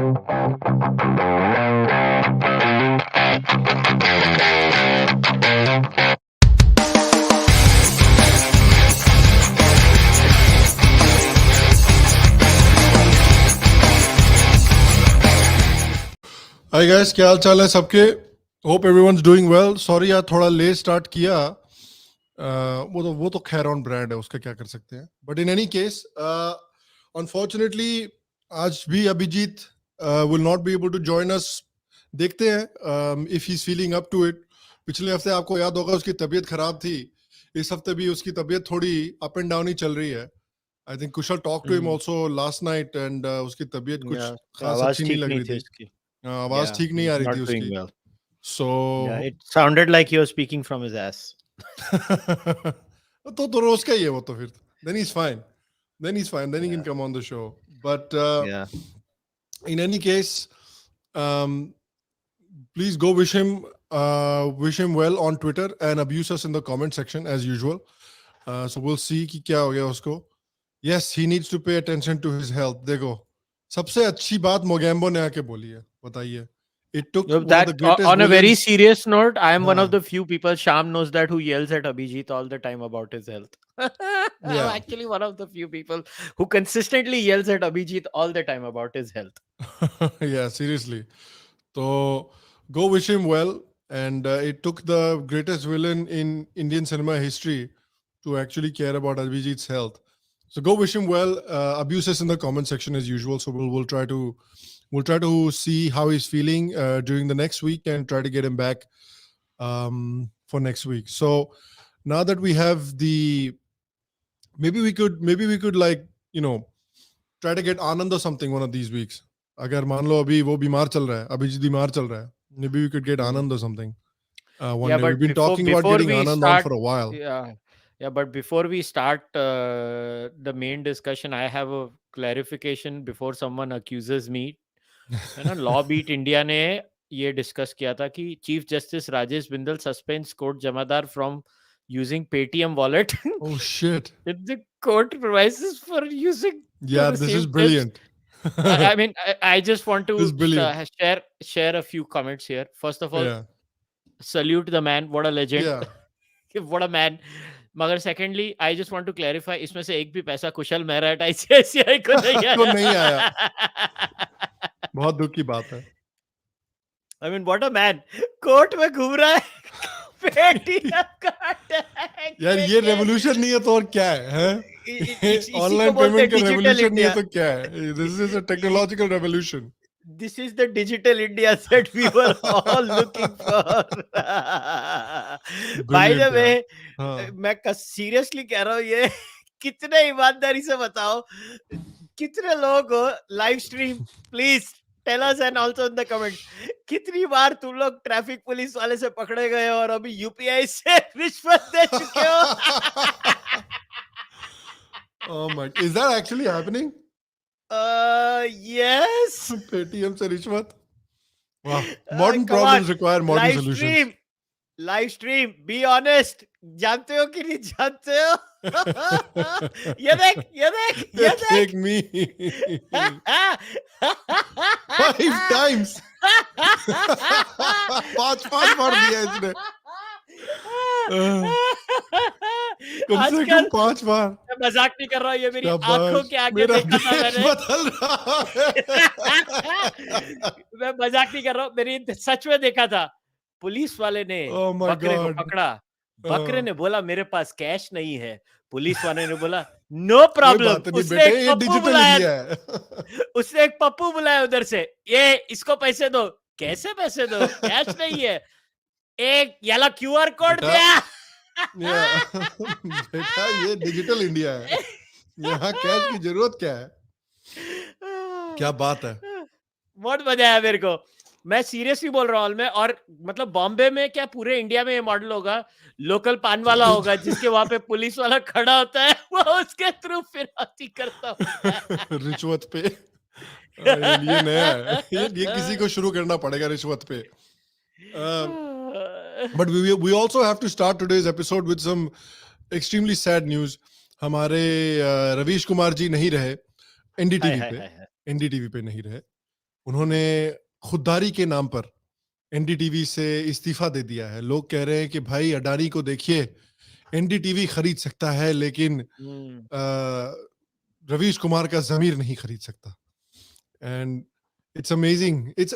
Hi guys, क्या हाल चाल है सबके? Hope everyone's doing well. Sorry यार, थोड़ा लेट स्टार्ट किया. वो तो खैर ऑन ब्रांड है, उसका क्या कर सकते हैं. But in any case, unfortunately आज भी Abhijit will not be able to join us. देखते हैं if he is feeling up to it. पिछले हफ्ते आपको याद होगा उसकी तबीयत खराब थी. इस हफ्ते भी उसकी तबीयत थोड़ी अप एंड डाउन ही चल रही है. I think Kushal talk to him also last night and उसकी तबीयत कुछ खास अच्छी नहीं लग रही थी. आवाज ठीक नहीं आ रही थी उसकी. So yeah, it sounded like he was speaking from his ass. तो रोज का ही है वो. तो फिर then he's fine. Then he can come on the show. But in any case, please go wish him well on Twitter and abuse us in the comment section as usual. So we'll see कि क्या हो गया उसको. Yes, he needs to pay attention to his health. देखो, सबसे अच्छी बात मोगैम्बो ने आके बोली है. बताइए. It took that on a very serious note, I am one of the few people, Sham knows that, who yells at Abhijit all the time about his health. I'm actually one of the few people who consistently yells at Abhijit all the time about his health. Yeah, seriously. So go wish him well. And it took the greatest villain in Indian cinema history to actually care about Abhijit's health. So go wish him well. Abuse us in the comment section as usual. So we'll try to see how he's feeling during the next week and try to get him back for next week. So now that we have maybe we could like, try to get Anand or something one of these weeks. अगर मान लो अभी वो बीमार चल रहा है, अभिजीत बीमार चल रहा है, maybe we could get Anand or something. One day. We've been talking about getting Anand on for a while. Yeah, but before we start the main discussion, I have a clarification before someone accuses me. है ना, law beat India ने ये discuss किया था कि chief justice Rajesh Bindal suspends court जमादार from using Paytm wallet. Oh shit. The court provides for using. Yeah, this is brilliant. I mean, I just want to share a few comments here. First of all, salute the man. What a legend. Yeah. What a man. मगर secondly I just want to clarify, इसमें से एक भी पैसा कुशल Mehra ICICI को नहीं आया. बहुत दुख की बात है. I mean what a man. Court में घूम रहा है. यार ये रेवोल्यूशन नहीं है तो और क्या है? ऑनलाइन पेमेंट का रेवोल्यूशन नहीं है तो क्या है? This is a technological revolution. This is the digital India that we were all looking for. By the way, मैं सीरियसली कह रहा हूँ, ये कितने ईमानदारी से बताओ, कितने लोग हो live stream, please tell us and also in the comments, कितनी बार तुम लोग ट्रैफिक पुलिस वाले से पकड़े गए हो और अभी यूपीआई से रिश्वत दे चुके हो. Oh my, is that actually happening? Yes. Paytm से रिश्वत. Wow. Modern problems require modern solutions. Live stream. Be honest. जानते हो कि नहीं जानते हो? ये देख. Take me. 5 times. 5 बार दिया इसने. कम से कम 5 बार. मैं मजाक नहीं कर रहा हूँ, ये मेरी आंखों के आगे देखा था मैंने. बदल रहा है. मैं मजाक नहीं कर रहा हूँ, मेरी सच में देखा था. पुलिस वाले ने बकरे को पकड़ा. बकरे ने बोला मेरे पास कैश नहीं है. पुलिस वाले ने बोला नो प्रॉब्लम. उसने एक पप्पू बुलाया उधर से. ये इसको पैसे दो. कैसे पैसे दो? कैश नहीं है. एक याला क्यूआर कोड दिया. बेटा ये डिजिटल इंडिया है, यहाँ कैश की जरूरत क्या है? क्या बात है. बहुत मजा आया मेरे को. मैं सीरियसली बोल रहा हूँ. और मतलब बॉम्बे में क्या पूरे इंडिया में ये मॉडल होगा. लोकल पान वाला होगा जिसके वहां पे पुलिस वाला खड़ा होता है, वो उसके थ्रू फिरौती करता होगा रिश्वत पे. ये नया है. ये किसी को शुरू करना पड़ेगा रिश्वत पे. But we also have to start today's episode with some extremely sad news. हमारे रवीश कुमार जी नहीं रहे एनडीटीवी पे नहीं रहे. उन्होंने खुददारी के नाम पर एनडीटीवी से इस्तीफा दे दिया है। लोग कह रहे हैं कि भाई अडानी को देखिए, एनडीटीवी खरीद सकता है लेकिन रवीश कुमार का जमीर नहीं खरीद सकता। And it's amazing. It's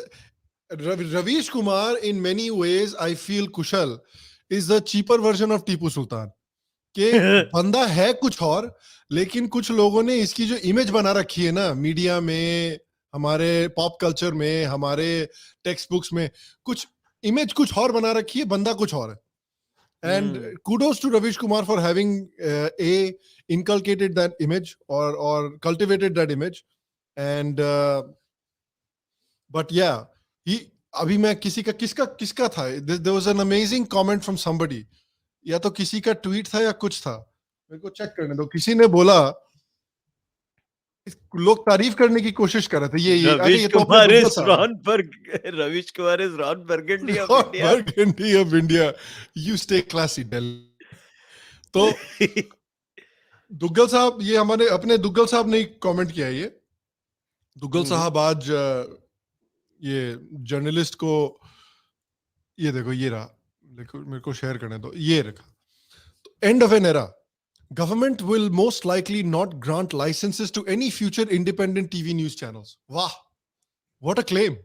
Ravish Kumar, in many ways, I feel Kushal is the cheaper version of Tipu Sultan. कि बंदा है कुछ और, लेकिन कुछ लोगों ने इसकी जो इमेज बना रखी है ना, मीडिया में, हमारे पॉप कल्चर में, हमारे टेक्स्ट बुक्स में, कुछ इमेज कुछ और बना रखी है, बंदा कुछ और है। And kudos to Ravish Kumar for having inculcated that image or cultivated that image. And but yeah, अभी मैं किसका था, there was an amazing comment from somebody, या तो किसी का ट्वीट था या कुछ था, मेरे को चेक करने दो। किसी ने बोला, लोग तारीफ करने की कोशिश कर रहे थे, ये Ravish Kumar is Ron Burgundy of India, you stay classy Dale. तो दुग्गल साहब, ये हमारे अपने दुग्गल साहब ने कमेंट किया। ये दुग्गल साहब आज ये जर्नलिस्ट को, ये देखो, ये रहा, मेरे को शेयर करने दो, ये रखा। End of an era, government will most likely not grant licenses to any future independent TV news channels. Wow, what a claim.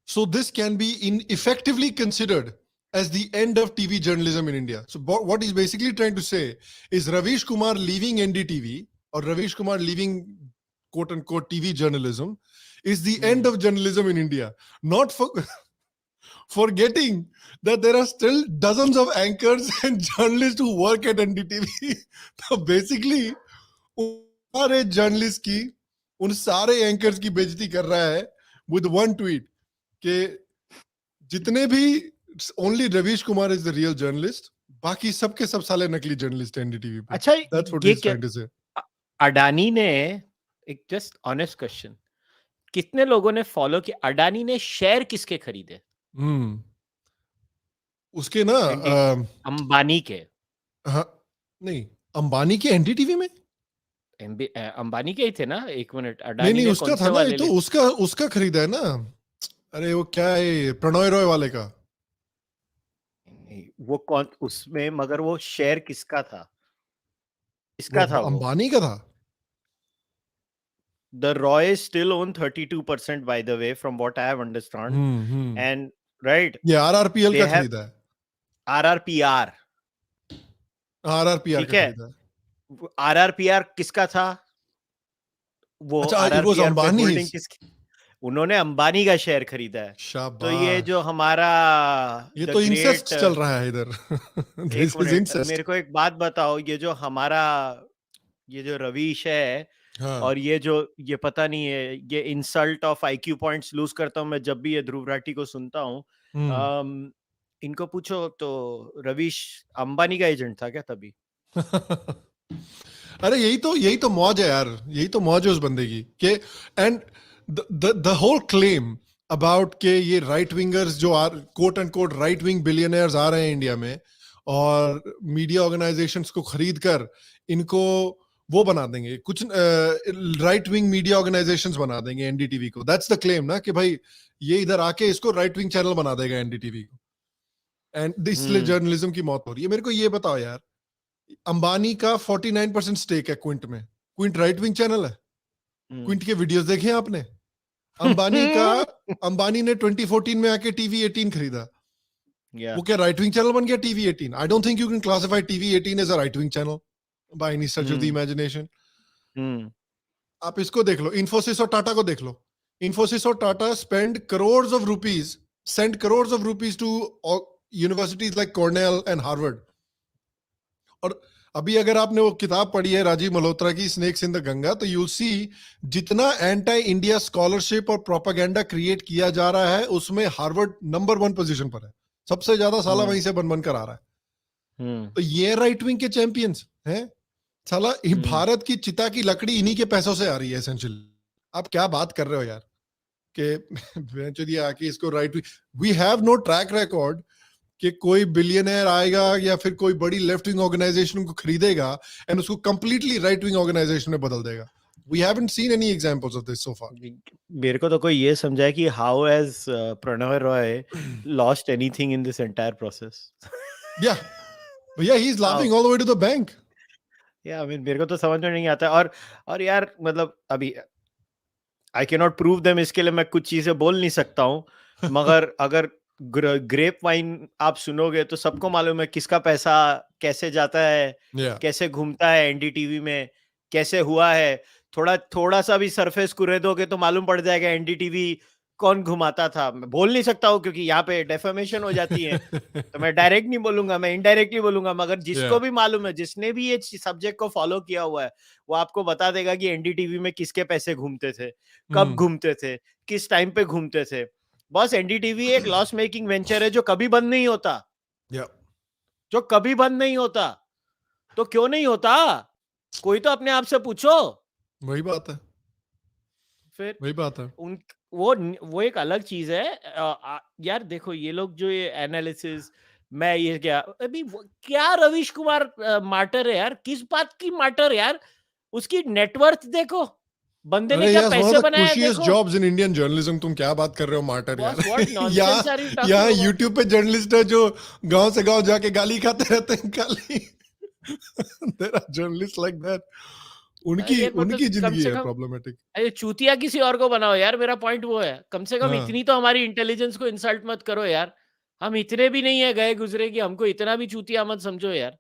So this can be effectively considered as the end of TV journalism in India. So what he's basically trying to say is Ravish Kumar leaving NDTV, or Ravish Kumar leaving quote unquote TV journalism, is the end of journalism in India. Not forgetting that there are still dozens of anchors and journalists who work at NDTV. तो basically उन सारे journalist की, उन सारे anchors की बेइज्जती कर रहा है with one tweet कि जितने भी, only Ravish Kumar is the real journalist, बाकी सबके सब साले नकली जर्नलिस्ट हैं एनडीटीवी पे। अच्छा, That's what he's trying to say. Adani ने, एक जस्ट ऑनेस्ट क्वेश्चन, कितने लोगों ने फॉलो किया? अडानी ने शेयर किसके खरीदे? उसके ना अंबानी के। हाँ, नहीं, अंबानी के एनडीटीवी में अंबानी के ही थे ना। एक मिनट, अडानी नहीं, उसका था ना, ये तो उसका खरीदा है ना। अरे वो क्या है, प्रणय रॉय वाले का। वो कौन उसमें, मगर वो शेयर किसका था? किसका था? अंबानी का था। The Roy still own 32% by the way, from what I have understood. And right, ये RRPL का खरीदा है। RRPR का खरीदा है। RRPR किसका था? वो RRPR होल्डिंग किसकी? उन्होंने अंबानी का शेयर खरीदा है। तो ये जो हमारा, ये तो इंसेस्ट चल रहा है इधर। मेरे को एक बात बताओ, ये जो हमारा, ये जो रवीश है, और ये जो, ये पता नहीं है, ये insult of IQ points lose करता हूं मैं जब भी ये ध्रुव राठी को सुनता हूँ। इनको पूछो तो रवीश अंबानी का एजेंट था क्या तभी? अरे यही तो मौज है यार, यही तो मौज है उस बंदे की के। And the whole claim about के ये राइट विंगर्स जो quote and quote right wing billionaires आ रहे हैं इंडिया में, और मीडिया ऑर्गेनाइजेशंस को खरीद कर इनको वो बना देंगे, कुछ राइट विंग मीडिया ऑर्गेनाइजेशंस बना देंगे एनडीटीवी को। दैट्स द क्लेम ना, कि भाई ये इधर आके इसको राइट विंग चैनल बना देगा एनडीटीवी को, एंड इसलिए जर्नलिज्म की मौत हो रही है। मेरे को ये बताओ यार, अंबानी का 49% स्टेक है क्विंट में। क्विंट राइट विंग चैनल है? क्विंट के वीडियोस देखे आपने? अंबानी ने 2014 में आके टीवी 18 खरीदा। वो क्या राइट विंग चैनल बन गया TV 18? I don't think you can classify TV 18 as a right wing channel by any stretch of the imagination. आप इसको देख लो, इन्फोसिस और टाटा को देख लो। इन्फोसिस और Tata send crores of rupees to universities like Cornell and Harvard. और अभी अगर आपने वो किताब पढ़ी है राजीव मल्होत्रा की, स्नेक्स इन द गंगा, तो you'll see जितना एंटी इंडिया स्कॉलरशिप और प्रोपेगेंडा क्रिएट किया जा रहा है, उसमें हार्वर्ड नंबर 1 पोजीशन पर है। सबसे ज्यादा साला वहीं से बन कर आ रहा है। तो ये राइट विंग के चैंपियंस हैं साला। भारत की चिता की लकड़ी इन्हीं के पैसों से आ रही है एसेंशियली। आप क्या बात कर रहे हो यार कि आके इसको right wing, we have no track record कि कोई बिलियनर आएगा या फिर कोई बड़ी लेफ्ट विंग ऑर्गेनाइजेशन को खरीदेगा एंड उसको कंप्लीटली राइट विंग ऑर्गेनाइजेशन में बदल देगा। We haven't seen any examples of this so far. मेरे को तो कोई ये समझाए कि how has Pranav Roy lost anything in this entire process. Yeah, but yeah, he's laughing all the way to the bank. या आई मीन मेरे को तो समझ में नहीं आता. और यार मतलब अभी I can not prove them, इसके लिए मैं कुछ चीजें बोल नहीं सकता हूँ, मगर अगर ग्रेप वाइन आप सुनोगे तो सबको मालूम है किसका पैसा कैसे जाता है, Yeah. कैसे घूमता है एनडीटीवी में, कैसे हुआ है. थोड़ा सा भी सरफेस कुरेदोगे तो मालूम पड़ जाएगा एनडीटीवी कौन घुमाता था. मैं बोल नहीं सकता हूँ क्योंकि यहाँ पे डेफेमेशन हो जाती है, तो मैं डायरेक्ट नहीं बोलूंगा, मैं इनडायरेक्टली बोलूंगा. मगर जिसको भी मालूम है, जिसने भी ये सब्जेक्ट को फॉलो किया हुआ है, वो आपको बता देगा कि एनडीटीवी में किसके पैसे घूमते थे, कब घूमते थे, किस टाइम पे घूमते थे. बॉस एनडीटीवी एक लॉस मेकिंग वेंचर है जो कभी बंद नहीं होता. Yeah. जो कभी बंद नहीं होता. तो क्यों नहीं होता? कोई तो अपने आप से पूछो. वही बात है. फिर वही बात है. वो एक अलग चीज है. यार देखो ये लोग जो ये एनालिसिस, मैं ये क्या अभी क्या रविश कुमार मार्टर है यार, किस बात की मार्टर यार? उसकी नेटवर्थ देखो, बंदे ने क्या पैसे बनाए देखो. Jobs in Indian journalism. तुम क्या बात कर रहे हो मार्टर यार? What nonsense are you talking यहाँ about? यूट्यूब पे जर्नलिस्ट है जो गांव से गांव जाके गाली खाते रहते हैं. गाली. There are journalists like that. उनकी जिंदगी है प्रॉब्लमेटिक. अरे चूतिया किसी और को बनाओ यार, मेरा पॉइंट वो है. कम से कम इतनी तो हमारी इंटेलिजेंस को इंसल्ट मत करो यार. हम इतने भी नहीं है गए गुजरे कि हमको इतना भी चूतिया मत समझो यार.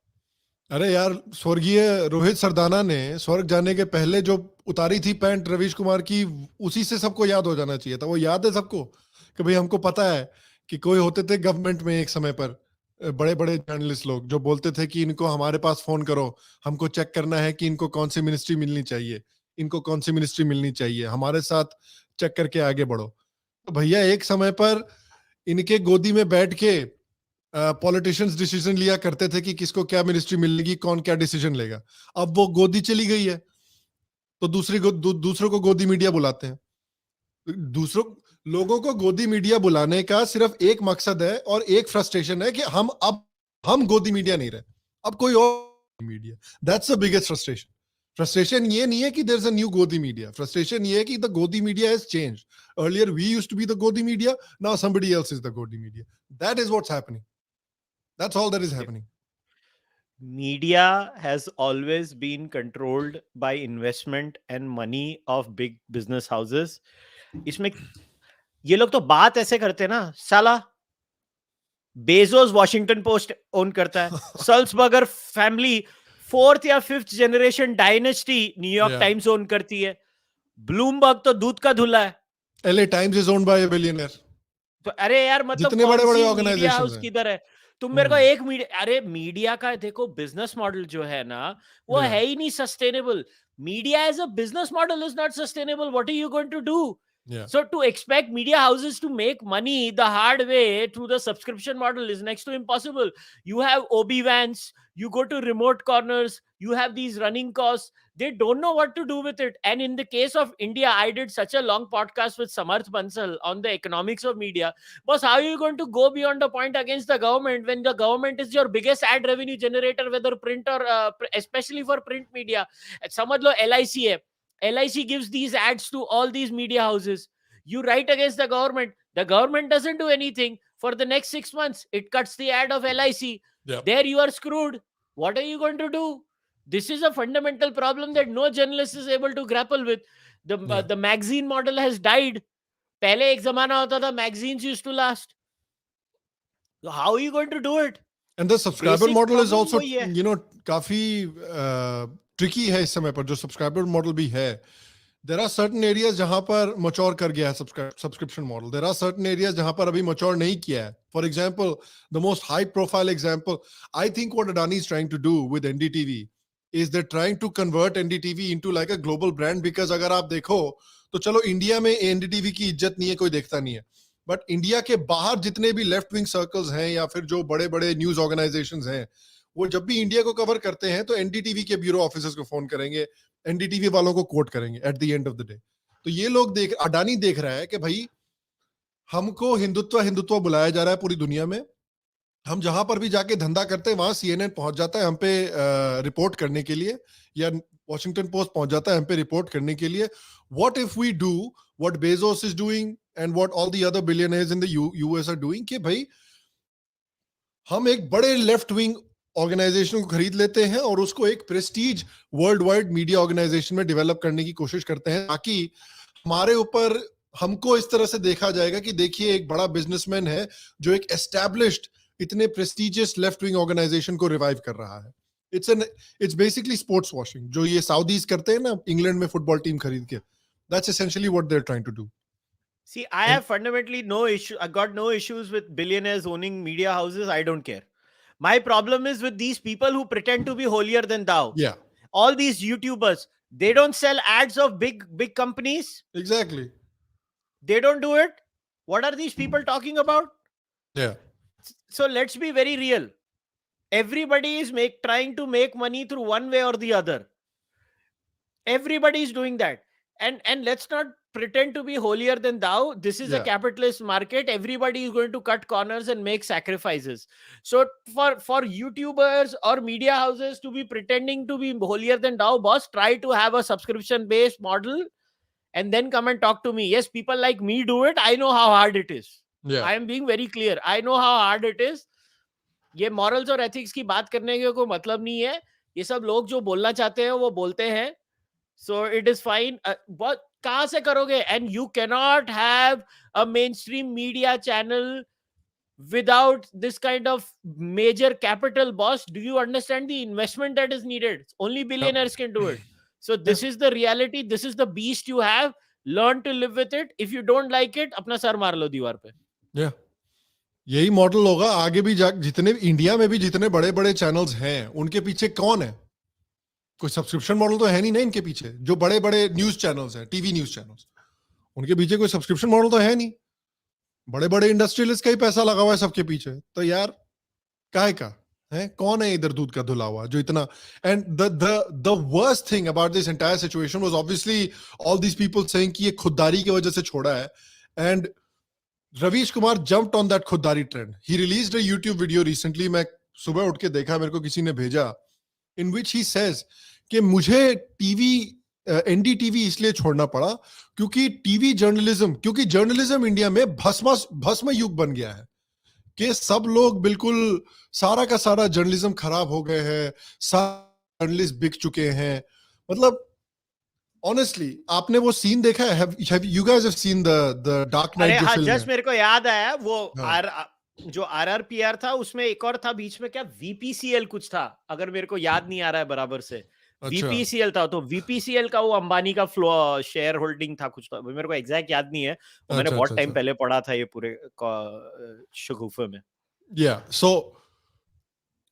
अरे यार, स्वर्गीय रोहित सरदाना ने स्वर्ग जाने के पहले जो उतारी थी पैंट रवीश कुमार की, उसी से सबको याद हो जाना चाहिए था. वो याद है सबको कि भाई हमको पता है कि कोई होते थे गवर्नमेंट में एक समय पर बड़े बड़े जर्नलिस्ट लोग जो बोलते थे कि इनको हमारे पास फोन करो, हमको चेक करना है कि इनको कौन सी मिनिस्ट्री मिलनी चाहिए, इनको कौन सी मिनिस्ट्री मिलनी चाहिए, हमारे साथ चेक करके आगे बढ़ो. तो भैया एक समय पर इनके गोदी में बैठ के पॉलिटिशियंस डिसीजन लिया करते थे कि किसको क्या मिनिस्ट्री मिलेगी, कौन क्या डिसीजन लेगा. अब वो गोदी चली गई है तो दूसरों को गोदी मीडिया बुलाते हैं. दूसरों लोगों को गोदी मीडिया बुलाने का सिर्फ एक मकसद है और एक फ्रस्ट्रेशन है कि हम गोदी मीडिया नहीं रहे, अब कोई और media. That's the biggest frustration. Frustration ये नहीं है कि there is a new Godi media. Frustration ये है कि the Godi media has changed. Earlier we used to be the Godi media, now somebody else is the Godi media. That is what's happening. That's all that is happening. Media has always been controlled by investment and money of big business houses. इसमें ये लोग तो बात ऐसे करते हैं ना, साला बेजोस वॉशिंगटन पोस्ट ओन करता है, सल्सबर्गर फैमिली 4th या 5th generation dynasty New York times own करती है, ब्लूमबर्ग तो दूध का धुला है, LA Times is owned by a billionaire. तो अरे यार मतलब जितने बड़े बड़े मीडिया ऑर्गेनाइजेशंस हाउस किधर है? तुम मेरे को एक मीडिया, अरे मीडिया का देखो बिजनेस मॉडल जो है ना, वो है ही नहीं sustainable. Media as a business model is not sustainable. What are you going to do? So to expect media houses to make money the hard way through the subscription model is next to impossible. You have OB vans, you go to remote corners, you have these running costs. They don't know what to do with it. And in the case of India, I did such a long podcast with Samarth Bansal on the economics of media. Boss, how are you going to go beyond the point against the government when the government is your biggest ad revenue generator, whether print or especially for print media? समझ लो LIC है. LIC gives these ads to all these media houses. You write against the government doesn't do anything for the next 6 months. It cuts the ad of LIC. Yep. There you are screwed. What are you going to do? This is a fundamental problem that no journalist is able to grapple with. The magazine model has died. पहले एक जमाना होता था magazines used to last. So how are you going to do it? And the subscriber Basic model is problem also, वही है. you know, काफी tricky है इस समय पर. जो सब्सक्राइबर मॉडल भी है, देयर आर सर्टेन एरियाज जहां पर मैच्योर कर गया है subscription model. There are certain areas जहां पर अभी मैच्योर नहीं किया है. For example, the most high profile example, I think what Adani is trying to do with NDTV is they trying to convert NDTV into like a global brand. Because अगर आप देखो तो चलो इंडिया में एनडीटीवी की इज्जत नहीं है, कोई देखता नहीं है, बट इंडिया के बाहर जितने भी लेफ्ट विंग सर्कल्स हैं या फिर जो बड़े बड़े न्यूज ऑर्गेनाइजेशंस हैं, वो जब भी इंडिया को कवर करते हैं तो एनडीटीवी के ब्यूरो ऑफिसर्स को फोन करेंगे, एनडीटीवी वालों को कोट करेंगे at the end of the day. तो ये लोग अडानी देख रहा है कि भाई हमको हिंदुत्व बुलाया जा रहा है पूरी दुनिया में. हम जहां पर भी जाके धंधा करते हैं वहां CNN पहुंच जाता है हम पे रिपोर्ट करने के लिए, या वॉशिंगटन पोस्ट पहुंच जाता है हम पे रिपोर्ट करने के लिए. What if we do what Bezos is doing and what all the other billionaires in the US are doing, कि भाई हम एक बड़े लेफ्ट विंग ऑर्गेनाइजेशन को खरीद लेते हैं और उसको एक prestige world wide media organisation में डेवलप करने की कोशिश करते हैं, ताकि हमारे ऊपर हमको इस तरह से देखा जाएगा कि देखिए एक बड़ा बिजनेसमैन है जो एक एस्टैब्लिश्ड इतने प्रेस्टीजियस लेफ्ट विंग ऑर्गेनाइजेशन को रिवाइव कर रहा है. इट्स बेसिकली स्पोर्ट्स वॉशिंग, जो ये साउदीज करते हैं ना इंग्लैंड में फुटबॉल टीम खरीद के. That's essentially what they are trying to do. See, I have fundamentally no issue. I got no issues with billionaires owning media houses. I don't care. My problem is with these people who pretend to be holier than thou. Yeah. All these YouTubers, they don't sell ads of big companies. Exactly. They don't do it. What are these people talking about? Yeah. So let's be very real. Everybody is trying to make money through one way or the other. Everybody is doing that. And let's not pretend to be holier than thou. This is a capitalist market. Everybody is going to cut corners and make sacrifices. So for YouTubers or media houses to be pretending to be holier than thou, boss, try to have a subscription based model and then come and talk to me. Yes, people like me do it. I know how hard it is. Yeah. I am being very clear. I know how hard it is. ये morals और ethics की बात करने का कोई मतलब नहीं है. ये सब लोग जो बोलना चाहते हैं वो बोलते हैं. So it is fine. But कहाँ से करोगे? And you cannot have a mainstream media channel without this kind of major capital, boss. Do you understand the investment that is needed? Only billionaires can do it. So this is the reality. This is the beast you have. Learn to live with it. If you don't like it, अपना sir मार लो दीवार पे. Yeah. यही model होगा आगे भी. जितने India में भी जितने बड़े बड़े चैनल्स हैं उनके पीछे कौन है? कोई सब्सक्रिप्शन मॉडल तो है नहीं ना इनके पीछे. जो बड़े बड़े न्यूज चैनल्स हैं, टीवी न्यूज चैनल्स, उनके पीछे कोई सब्सक्रिप्शन मॉडल तो है नहीं. बड़े बड़े इंडस्ट्रियलिस्ट का ही पैसा लगा हुआ है सबके पीछे. तो यार काहे का है? कौन है इधर दूध का धुला हुआ जो इतना? And the worst thing about this entire situation was obviously all these people saying कि ये खुददारी की वजह से छोड़ा है. And Ravish Kumar jumped on that खुददारी trend. He released a YouTube video recently. मैं सुबह उठ के देखा, मेरे को किसी ने भेजा, in which he says कि मुझे टीवी एनडीटीवी इसलिए छोड़ना पड़ा क्योंकि टीवी जर्नलिज्म, क्योंकि जर्नलिज्म इंडिया में भस्म युग बन गया है कि सब लोग बिल्कुल सारा का सारा जर्नलिज्म खराब हो गए हैं, सारे जर्नलिस्ट बिक चुके हैं. मतलब Honestly, आपने वो सीन देखा है? Have you guys have seen the Dark Knight? अरे हाँ, जस्ट मेरे को याद आया वो जो RRPR था उसमें एक और था बीच में, क्या VPCL कुछ था, अगर मेरे को याद नहीं आ रहा है बराबर से. VPCL था, तो VPCL का वो अंबानी का शेयर होल्डिंग था कुछ, तो मेरे को एग्जैक्ट याद नहीं है. तो मैंने बहुत टाइम पहले पढ़ा था ये पूरे शगुफे में. Yeah, so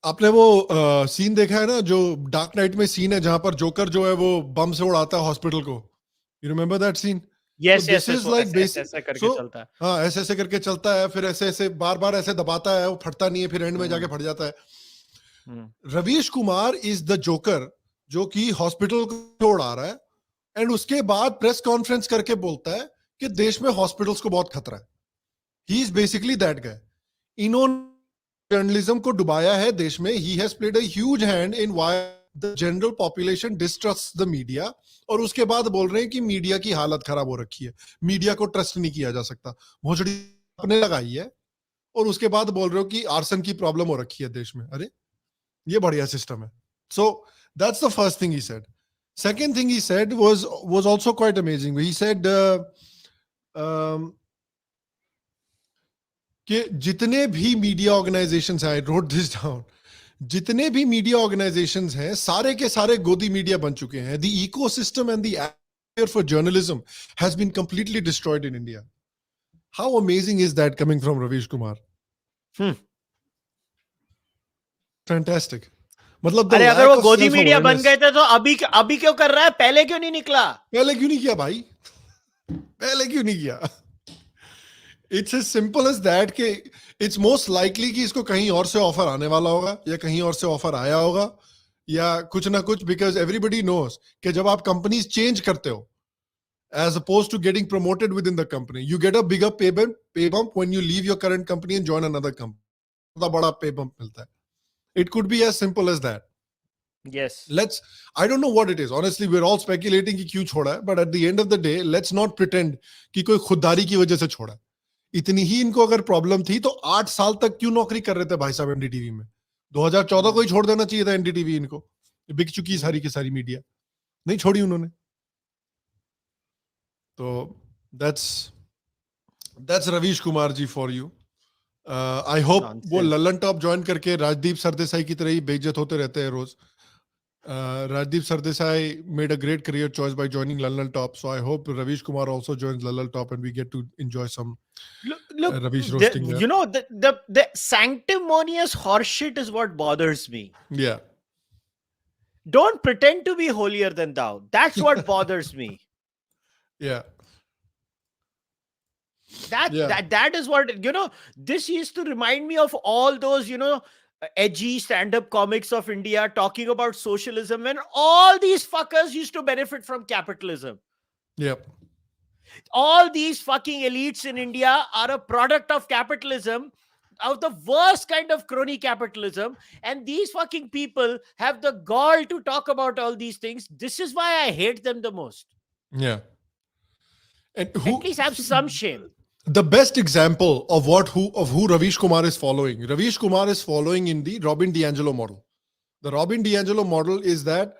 आपने वो सीन देखा है ना जो डार्क नाइट में सीन है जहां पर जोकर जो है वो बम से उड़ाता है हॉस्पिटल को? You remember that scene? Yes yes, ऐसे करके चलता है. हाँ, ऐसे करके चलता है, फिर ऐसे बार ऐसे दबाता है, वो फटता नहीं है, फिर एंड में जाके फट जाता है. Ravish Kumar is the joker जो कि हॉस्पिटल को उड़ा रहा है एंड उसके बाद प्रेस कॉन्फ्रेंस करके बोलता है कि देश में हॉस्पिटल्स को बहुत खतरा है. He is basically that guy. इन्होंने जर्नलिज्म को डुबाया है देश में. He has played a huge hand in why the general population distrust the media. और उसके बाद बोल रहे हैं कि मीडिया की हालत खराब हो रखी है, मीडिया को ट्रस्ट नहीं किया जा सकता. भोसड़ी आपने लगाई है और उसके बाद बोल रहे हो कि आर्सन की प्रॉब्लम हो रखी है देश में. अरे ये बढ़िया सिस्टम है. So that's the first thing he said. Second thing he said was also quite amazing. He said कि जितने भी मीडिया ऑर्गेनाइजेशंस हैं, आई रोट दिस डाउन, जितने भी मीडिया ऑर्गेनाइजेशंस हैं सारे के सारे गोदी मीडिया बन चुके हैं. The ecosystem and the atmosphere for journalism has been completely destroyed in India. How amazing is that coming from Ravish Kumar? Fantastic. मतलब अरे अगर वो गोदी मीडिया बन गए थे तो अभी क्यों कर रहा है? पहले क्यों नहीं निकला? पहले क्यों नहीं किया भाई? पहले क्यों नहीं किया? It's as simple as that कि it's most likely कि इसको कहीं और से ऑफर आने वाला होगा या कहीं और से ऑफर आया होगा या कुछ ना कुछ, because everybody knows कि जब आप कंपनीज चेंज करते हो as opposed to getting promoted within the company, you get a bigger pay bump when you leave your current company and join another company. बहुत बड़ा pay bump मिलता है. It could be as simple as that. Yes. I don't know what it is. Honestly, we're all speculating कि क्यों छोड़ा है, but at the end of the day, let's not pretend कि कोई खुददारी की वजह से छोड़ा है. इतनी ही इनको अगर प्रॉब्लम थी तो 8 साल तक क्यों नौकरी कर रहे थे भाई साहब एनडीटीवी में? 2014 को ही छोड़ देना चाहिए था एनडीटीवी इनको. बिक चुकी सारी की सारी मीडिया, नहीं छोड़ी उन्होंने. तो that's Ravish Kumar ji for you. I hope वो लल्लन टॉप ज्वाइन करके राजदीप सरदेसाई की तरह ही बेइज्जत होते रहते हैं रोज. Rajdeep Sardesai made a great career choice by joining Lallal Top. So I hope Ravish Kumar also joins Lallal Top and we get to enjoy some look Ravish roasting. You know, the sanctimonious horseshit is what bothers me. Yeah. Don't pretend to be holier than thou. That's what bothers me. Yeah. That is what, you know, this used to remind me of all those, you know, edgy stand-up comics of India talking about socialism when all these fuckers used to benefit from capitalism. Yep. All these fucking elites in India are a product of capitalism, of the worst kind of crony capitalism, and these fucking people have the gall to talk about all these things. This is why I hate them the most. Yeah. And at least have some shame. The best example of who Ravish Kumar is following. Ravish Kumar is following in the Robin DiAngelo model. The Robin DiAngelo model is that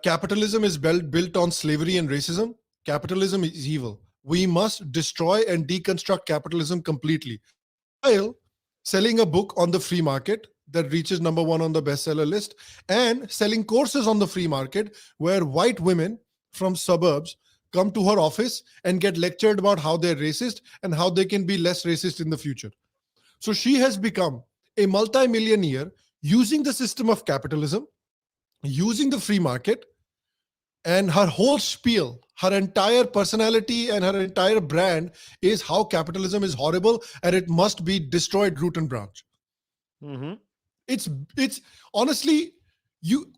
capitalism is built on slavery and racism. Capitalism is evil. We must destroy and deconstruct capitalism completely, while selling a book on the free market that reaches number 1 on the bestseller list, and selling courses on the free market where white women from suburbs come to her office and get lectured about how they're racist and how they can be less racist in the future. So she has become a multi-millionaire using the system of capitalism, using the free market, and her whole spiel, her entire personality and her entire brand is how capitalism is horrible and it must be destroyed root and branch. Mm-hmm. It's honestly, you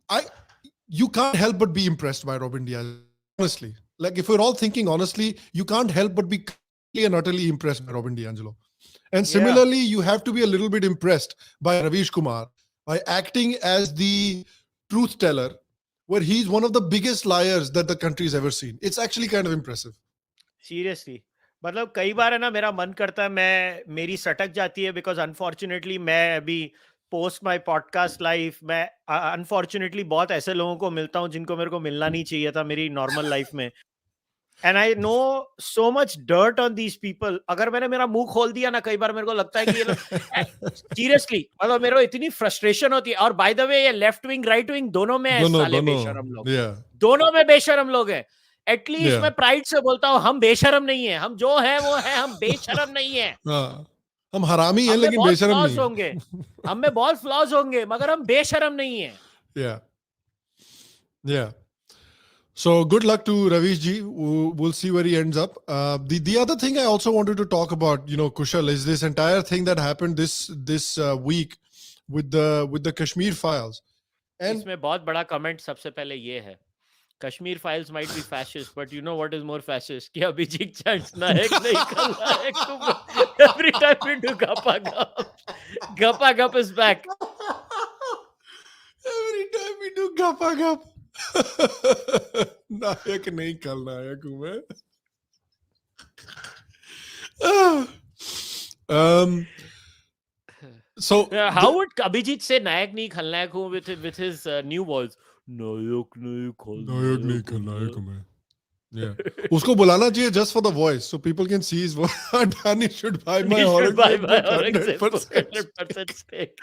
can't help but be impressed by Robin Diaz. Honestly, like if we're all thinking honestly, you can't help but be completely and utterly impressed by Robin DiAngelo. And similarly, you have to be a little bit impressed by Ravish Kumar by acting as the truth teller, where he's one of the biggest liars that the country's ever seen. It's actually kind of impressive. Seriously. मतलब कई बार है ना मेरा मन करता है मेरी सटक जाती है because unfortunately मैं अभी पोस्ट माई पॉडकास्ट लाइफ मैं अनफॉर्चुनेटली बहुत ऐसे लोगों को मिलता हूँ जिनको मेरे को मिलना नहीं चाहिए था मेरी नॉर्मल लाइफ में. And I know so much dirt on these people. अगर मैंने मेरा मुंह खोल दिया ना कई बार मेरे को लगता है कि ये लोग सीरियसली मतलब मेरे को इतनी फ्रस्ट्रेशन होती है. और बाय द वे ये लेफ्ट विंग राइट विंग दोनों में साले बेशरम लोग, दोनों में बेशरम लोग हैं. एटलीस्ट मैं प्राइड से बोलता हूँ हम बेशरम नहीं है. हम जो है वो है, हम बेशरम नहीं है. हम हरामी हैं लेकिन बेशरम नहीं होंगे. हम में बहुत फ्लॉज होंगे मगर हम बेशरम नहीं है. Yeah. So good luck to Ravish ji. We'll see where he ends up. The other thing I also wanted to talk about, you know, Kushal, is this entire thing that happened this week with the Kashmir Files. And इसमें बहुत बड़ा comment सबसे पहले ये है, Kashmir Files might be fascist, but you know what is more fascist? कि Abhijit chants नायक नहीं खलनायक. Every time we do Gappa Gup is back. Every time we do Gappa Gup. नायक नहीं खलनायक हूँ मैं. So how would Abhijit say नायक नहीं खलनायक हूँ with his new voice? नायक नहीं खलनायक हूँ मैं. Yeah. उसको बुलाना चाहिए just for the voice, so people can see his voice. Adani should buy my Horrocks 100% stake.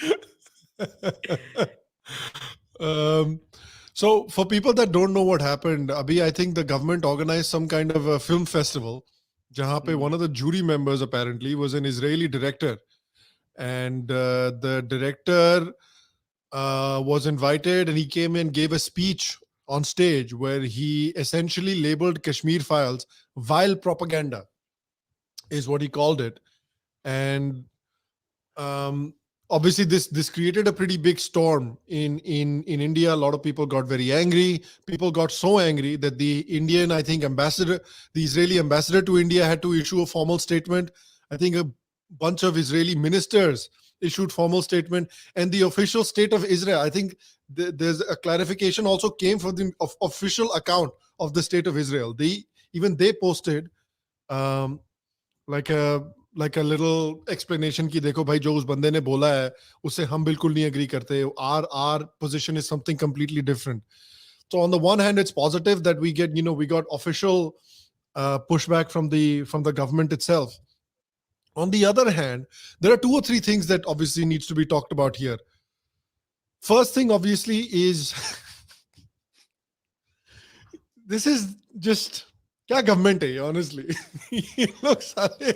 So for people that don't know what happened, Abhi, I think the government organized some kind of a film festival, jahan pe one of the jury members apparently was an Israeli director, and the director was invited and he came and gave a speech on stage where he essentially labeled Kashmir Files vile propaganda, is what he called it. And obviously this created a pretty big storm in India. A lot of people got very angry. People got so angry that the Indian, I think, the Israeli ambassador to India had to issue a formal statement. I think a bunch of Israeli ministers issued formal statement, and the official state of Israel. I think there's a clarification also came from the official account of the state of Israel. They posted um, like a little explanation कि देखो भाई जो उस बंदे ने बोला है उससे हम बिल्कुल नहीं agree करते. Our position is something completely different. So on the one hand, it's positive that we got official pushback from the government itself. On the other hand, there are 2 or 3 things that obviously needs to be talked about here. First thing, obviously, is this is just क्या government है honestly. ये लोग सारे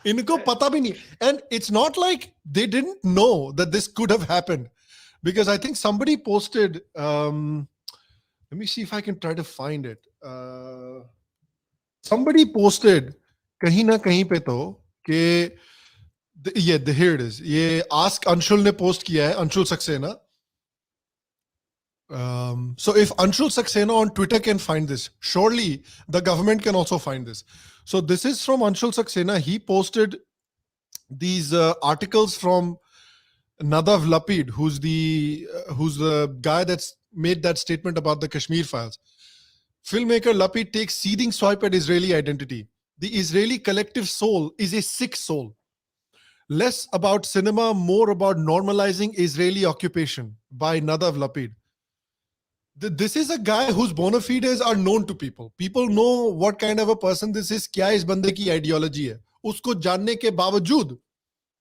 इनको पता भी नहीं, and it's not like they didn't know that this could have happened, because I think somebody posted. Let me see if I can try to find it. Somebody posted कहीं ना कहीं पे तो कि here it is. ये Ask Anshul ने post किया है, Anshul Saxena. So if Anshul Saxena on Twitter can find this, surely the government can also find this. So this is from Anshul Saxena. He posted these articles from Nadav Lapid, who's the guy that's made that statement about the Kashmir Files. Filmmaker Lapid takes seething swipe at Israeli identity. The Israeli collective soul is a sick soul. Less about cinema, more about normalizing Israeli occupation, by Nadav Lapid. This is a guy whose bona fides are known to people. People know what kind of a person this is, क्या इस बंदे की ideology है. उसको जानने के बावजूद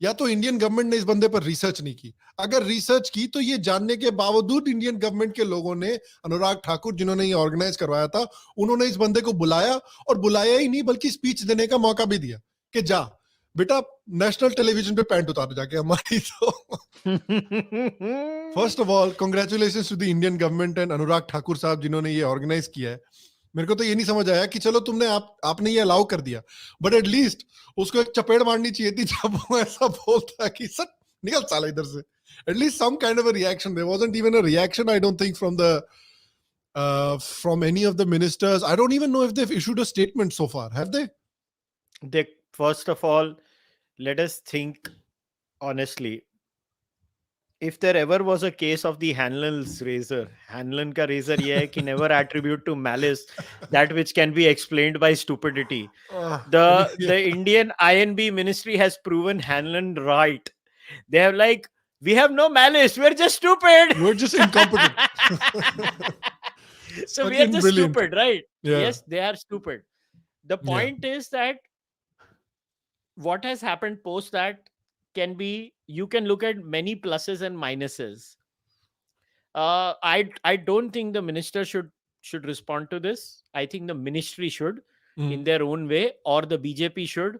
या तो इंडियन गवर्नमेंट ने इस बंदे पर रिसर्च नहीं की. अगर रिसर्च की तो ये जानने के बावजूद इंडियन गवर्नमेंट के लोगों ने, अनुराग ठाकुर जिन्होंने ये ऑर्गेनाइज करवाया था, उन्होंने इस बंदे को बुलाया, और बुलाया ही नहीं बल्कि स्पीच देने का मौका भी दिया कि जा बेटा नेशनल टेलीविजन पे पैंट उतार जाके हमारी. तो first of all congratulations to the Indian government and Anurag Thakur sahab जिन्होंने ये ऑर्गेनाइज किया है. मेरे को तो ये नहीं समझ आया कि चलो तुमने आपने ये अलाउ कर दिया, बट एटलीस्ट उसको एक चपेड़ मारनी चाहिए थी जब वो ऐसा बोलता कि सर निकल साला इधर से. At least some kind of a reaction. There wasn't even a reaction, I don't think, from any of the ministers. I don't even know if they've issued a statement so far. Have they? First of all, let us think honestly. If there ever was a case of the Hanlon's razor, Hanlon ka razor ye hai ki never attribute to malice that which can be explained by stupidity. The Indian INB ministry has proven Hanlon right. They have we have no malice. We're just stupid. We're just incompetent. So we are just brilliant. Stupid, right? Yeah. Yes, they are stupid. The point is that what has happened post that can be, you can look at many pluses and minuses. I don't think the minister should respond to this. I think the ministry should in their own way, or the BJP should,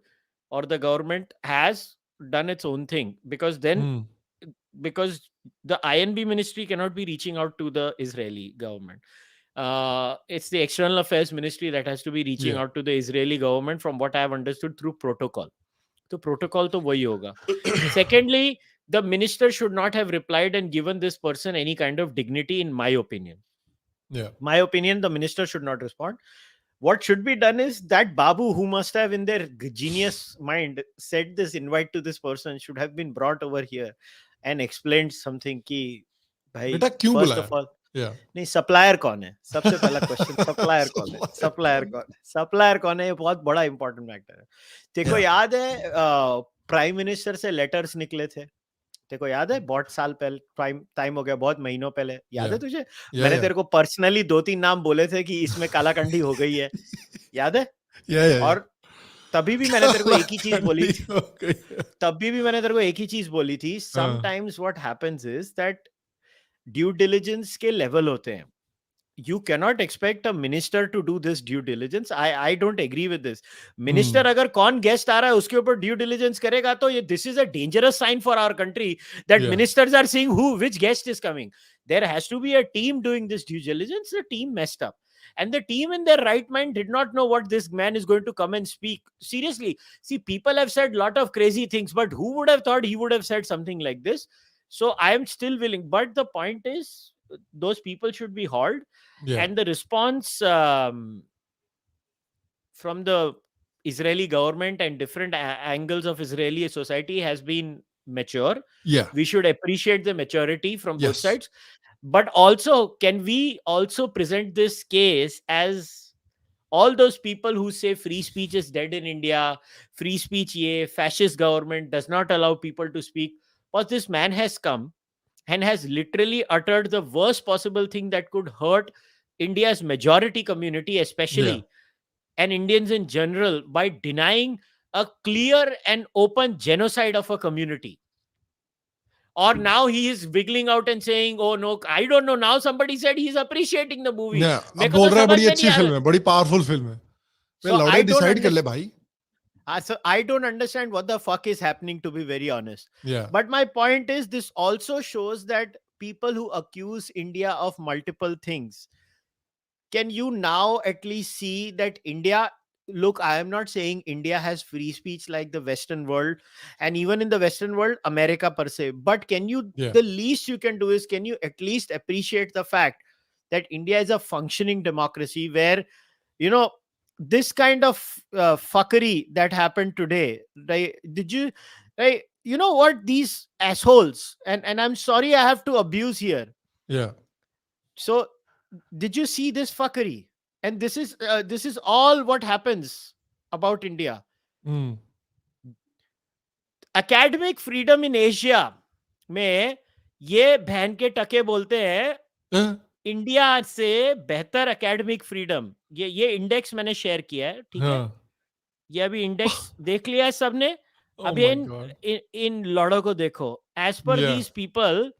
or the government has done its own thing, because then because the INB ministry cannot be reaching out to the Israeli government. It's the external affairs ministry that has to be reaching out to the Israeli government, from what I have understood, through protocol. So protocol to wahi hoga. Secondly, the minister should not have replied and given this person any kind of dignity, in my opinion. My opinion, the minister should not respond. What should be done is that Babu, who must have in their genius mind said this invite to this person, should have been brought over here and explained something ki bhai, first of all, नहीं supplier कौन है, सबसे पहला question. Supplier कौन है, supplier कौन है, ये बहुत बड़ा इंपॉर्टेंट मैटर है. तेको याद है प्राइम मिनिस्टर से लेटर्स निकले थे, तेको याद है बहुत साल पहले, टाइम हो गया, बहुत महीनों पहले, याद है तुझे? मैंने तेरे को पर्सनली 2-3 नाम बोले थे कि इसमें कालाकंडी हो गई है, याद है? और तभी भी मैंने तेरे को एक ही चीज बोली थी, sometimes what happens is that due diligence के लेवल होते हैं. You cannot expect a minister to do this due diligence. I don't agree with this. Minister अगर कौन guest आ रहा है उसके ऊपर due diligence करेगा तो ये this is a dangerous sign for our country that ministers are seeing which guest is coming. There has to be a team doing this due diligence. The team messed up. And the team in their right mind did not know what this man is going to come and speak. Seriously. See, people have said a lot of crazy things, but who would have thought he would have said something like this? So I am still willing. But the point is, those people should be hauled. And the response from the Israeli government and different angles of Israeli society has been mature. Yeah. We should appreciate the maturity from both Yes. sides. But also, can we also present this case as all those people who say free speech is dead in India, free speech, fascist government does not allow people to speak? But this man has come and has literally uttered the worst possible thing that could hurt India's majority community, Yeah. especially, and Indians in general, by denying a clear and open genocide of a community. Or now he is wiggling out and saying, oh no, I don't know. Now somebody said he's appreciating the movie. Yeah. मेरे अब को बोल तो रहा है समझ बड़ी में नहीं अच्छी आ फिल्म रहा. है, बड़ी पावरफुल फिल्म है. So लौड़े I don't डिसाइड कर ले understand. भाई. So I don't understand what the fuck is happening, to be very honest. Yeah. But my point is, this also shows that people who accuse India of multiple things, can you now at least see that India, look, I am not saying India has free speech like the Western world, and even in the Western world, America per se, but can you, Yeah. the least you can do is, can you at least appreciate the fact that India is a functioning democracy where, you know, this kind of fuckery that happened today, right? Did you, right? You know what, these assholes, and I'm sorry I have to abuse here. Yeah. So did you see this fuckery? And this is all what happens about India. Mm. Academic freedom in Asia में ये बहन के टके बोलते हैं India से बेहतर academic freedom. ये इंडेक्स मैंने शेयर किया है, ठीक है? ये अभी इंडेक्स देख लिया है सबने. अभी इन लड़ों को देखो. As per these people,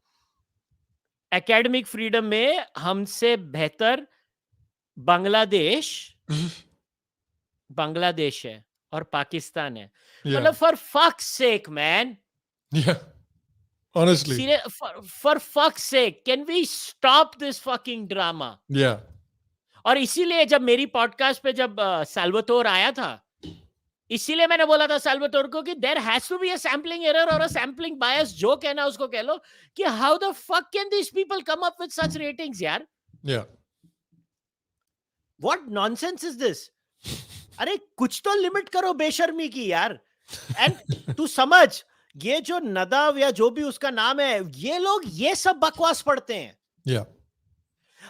academic freedom में हमसे बेहतर बांग्लादेश है और पाकिस्तान है. मतलब फॉर फक्स सेक man. Honestly. For fuck's sake, can we stop this fucking drama? Yeah. और इसीलिए जब मेरी पॉडकास्ट पे जब साल्वातोर आया था, इसीलिए मैंने बोला था साल्वातोर को कि there has to be a sampling error or a sampling bias, जो कहना उसको कह लो, कि how the fuck can these people come up with such ratings, यार? Yeah. What nonsense is this? अरे कुछ तो लिमिट करो बेशर्मी की यार. एंड तू समझ, ये जो नदाव या जो भी उसका नाम है, ये लोग ये सब बकवास पढ़ते हैं. Yeah.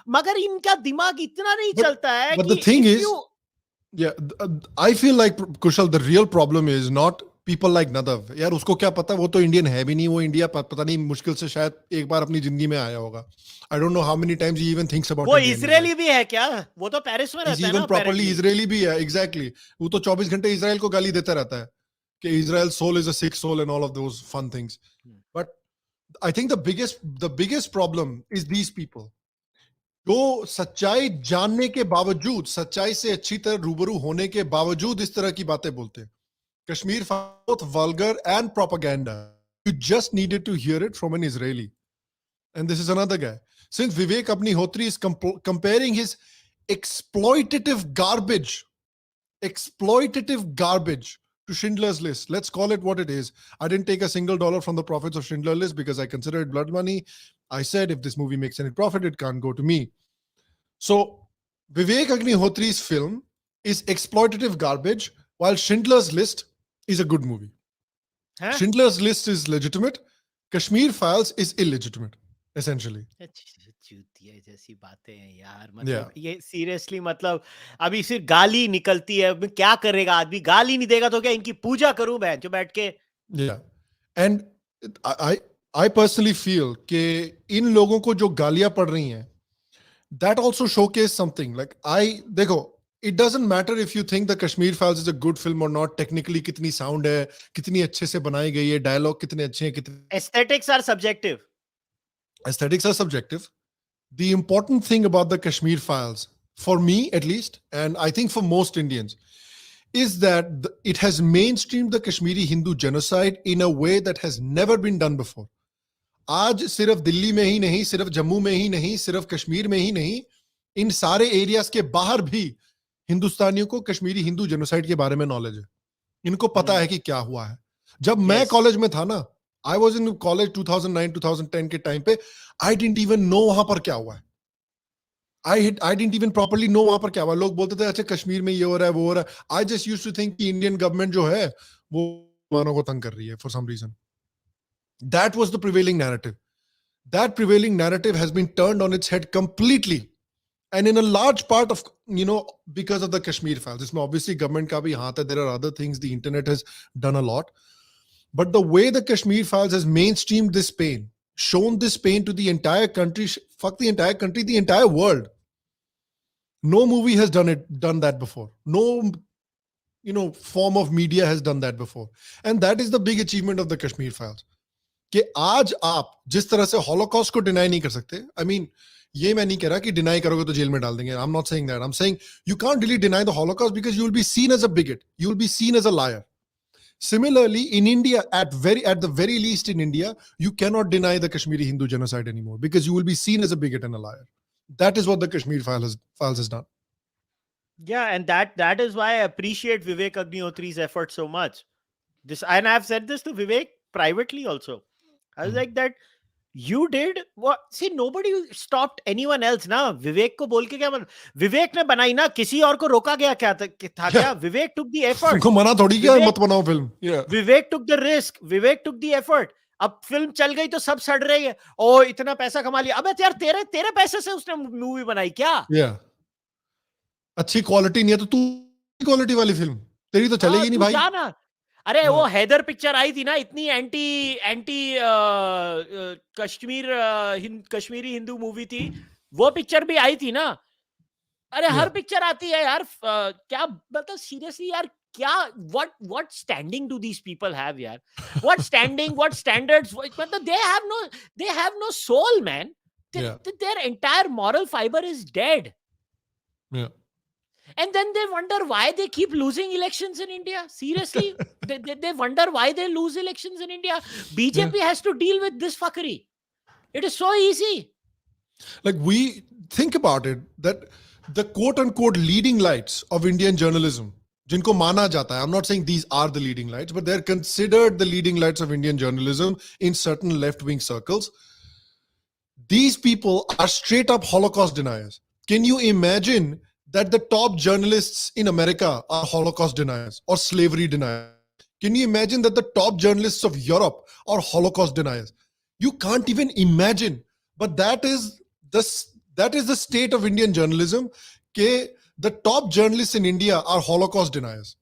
मगर इनका दिमाग इतना नहीं चलता है. But the thing is, I feel like, Kushal, the real problem is not people like Nadav. यार उसको क्या पता, वो तो इंडियन है भी नहीं, वो इंडिया पता नहीं मुश्किल से शायद एक बार अपनी जिंदगी में आया होगा. I don't know how many times he even thinks about. वो इजरायली भी है क्या? वो तो पेरिस में रहता है ना. Even properly इजरायली भी है. Exactly. वो तो 24 घंटे इजराइल को गाली देता रहता है कि Israel's soul is a sick soul and all of those fun things. But I think the biggest problem is these people. जो सच्चाई जानने के बावजूद, सच्चाई से अच्छी तरह रूबरू होने के बावजूद इस तरह की बातें बोलते हैं. Kashmir Files, both vulgar and propaganda. You just needed to hear it from an Israeli. And this is another guy. Since Vivek Agnihotri is comparing his exploitative garbage to Schindler's List. Let's call it what it is. I didn't take a single dollar from the profits of Schindler's List because I consider it blood money. I said if this movie makes any profit, it can't go to me. So Vivek Agnihotri's film is exploitative garbage, while Schindler's List is a good movie. Huh? Schindler's List is legitimate. Kashmir Files is illegitimate, essentially. जैसी बातें हैं यार. मतलब ये seriously, मतलब अभी सिर्फ गाली निकलती है. क्या करेगा आदमी? गाली नहीं देगा तो क्या इनकी पूजा करूं मैं जो बैठ के? Yeah. And I personally feel कि इन लोगों को जो गालियां पड़ रही हैं, that also showcase something. Like देखो, it doesn't matter if you think the Kashmir Files is a good film or not. Technically कितनी sound है, कितनी अच्छे से बनाई गई है, dialogue कितने अच्छे हैं, कितने. Aesthetics are subjective. Aesthetics are subjective. The important thing about the Kashmir Files, for me at least, and I think for most Indians, is that it has mainstreamed the Kashmiri Hindu genocide in a way that has never been done before. आज सिर्फ दिल्ली में ही नहीं, सिर्फ जम्मू में ही नहीं, सिर्फ कश्मीर में ही नहीं, इन सारे एरियाज के बाहर भी हिंदुस्तानियों को कश्मीरी हिंदू जेनोसाइड के बारे में नॉलेज है. इनको पता है कि क्या हुआ है. जब मैं कॉलेज में था ना, I was in college 2009-2010 के टाइम पे, I didn't even know वहां पर क्या हुआ है. I didn't even properly know वहां पर क्या हुआ. लोग बोलते थे अच्छा कश्मीर में ये हो रहा है, वो हो रहा है. I just used to think कि इंडियन गवर्नमेंट जो है वो मुसलमानों को तंग कर रही है for some reason. That was the prevailing narrative. That prevailing narrative has been turned on its head completely. And in a large part of, because of the Kashmir files. It's obviously government ka bhi haath hai. There are other things. The internet has done a lot. But the way the Kashmir files has mainstreamed this pain, shown this pain to the entire country, fuck the entire country, the entire world. No movie has done that before. No, form of media has done that before. And that is the big achievement of the Kashmir files. कि आज आप जिस तरह से Holocaust को deny नहीं कर सकते, आई मीन ये मैं नहीं कह रहा कि डिनाई करोगे तो जेल में डाल देंगे, I am not saying that, I am saying you can't really deny the holocaust because you will be seen as a bigot, you will be seen as a liar. Similarly, in India, at the very least in India, you cannot deny the Kashmiri Hindu genocide anymore because you will be seen as a bigot and a liar. That is what the Kashmir files has done. Yeah, and that is why I appreciate Vivek Agnihotry's effort so much. And I've said this to Vivek privately also. I was like that. You did what? See, nobody stopped anyone else. ना विवेक को बोल के क्या मतलब? विवेक ने बनाई ना, किसी और को रोका गया क्या था क्या? विवेक took the effort. उनको मना थोड़ी किया मत बनाओ film. Vivek took the risk. Vivek took the effort. अब फिल्म चल गई तो सब सड़ रही है. ओ इतना पैसा कमा लिया. अबे यार तेरे पैसे से उसने मूवी बनाई क्या? अच्छी क्वालिटी नहीं है तो तू क्वालिटी वाली फिल्म तेरी तो चलेगी नहीं भाई. जाना. अरे वो हैदर पिक्चर आई थी ना, इतनी एंटी कश्मीरी हिंदू मूवी थी, वो पिक्चर भी आई थी ना. अरे हर पिक्चर आती है यार. क्या मतलब सीरियसली यार, क्या what standing do these people have यार? What standing, what standards? मतलब they have no soul, man. Their entire moral fiber is dead. And then they wonder why they keep losing elections in India. Seriously, they wonder why they lose elections in India. BJP has to deal with this fuckery. It is so easy. Like, we think about it, that the quote-unquote leading lights of Indian journalism, jinko mana jata hai, I'm not saying these are the leading lights, but they're considered the leading lights of Indian journalism in certain left-wing circles. These people are straight-up Holocaust deniers. Can you imagine that the top journalists in America are Holocaust deniers or slavery deniers? Can you imagine that the top journalists of Europe are Holocaust deniers? You can't even imagine. But that is the state of Indian journalism. Ke the top journalists in India are Holocaust deniers.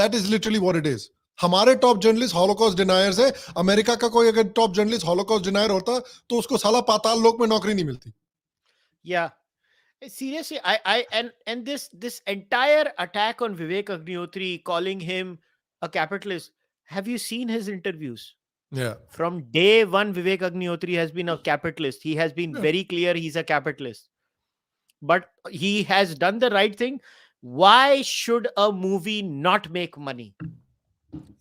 That is literally what it is. हमारे top journalists Holocaust deniers है. America का कोई अगर top journalist Holocaust denier होता तो उसको साला पाताल लोक में नौकरी नहीं मिलती. Yeah. Seriously, and this entire attack on Vivek Agnihotry, calling him a capitalist. Have you seen his interviews? Yeah. From day one, Vivek Agnihotry has been a capitalist. He has been very clear he's a capitalist. But he has done the right thing. Why should a movie not make money?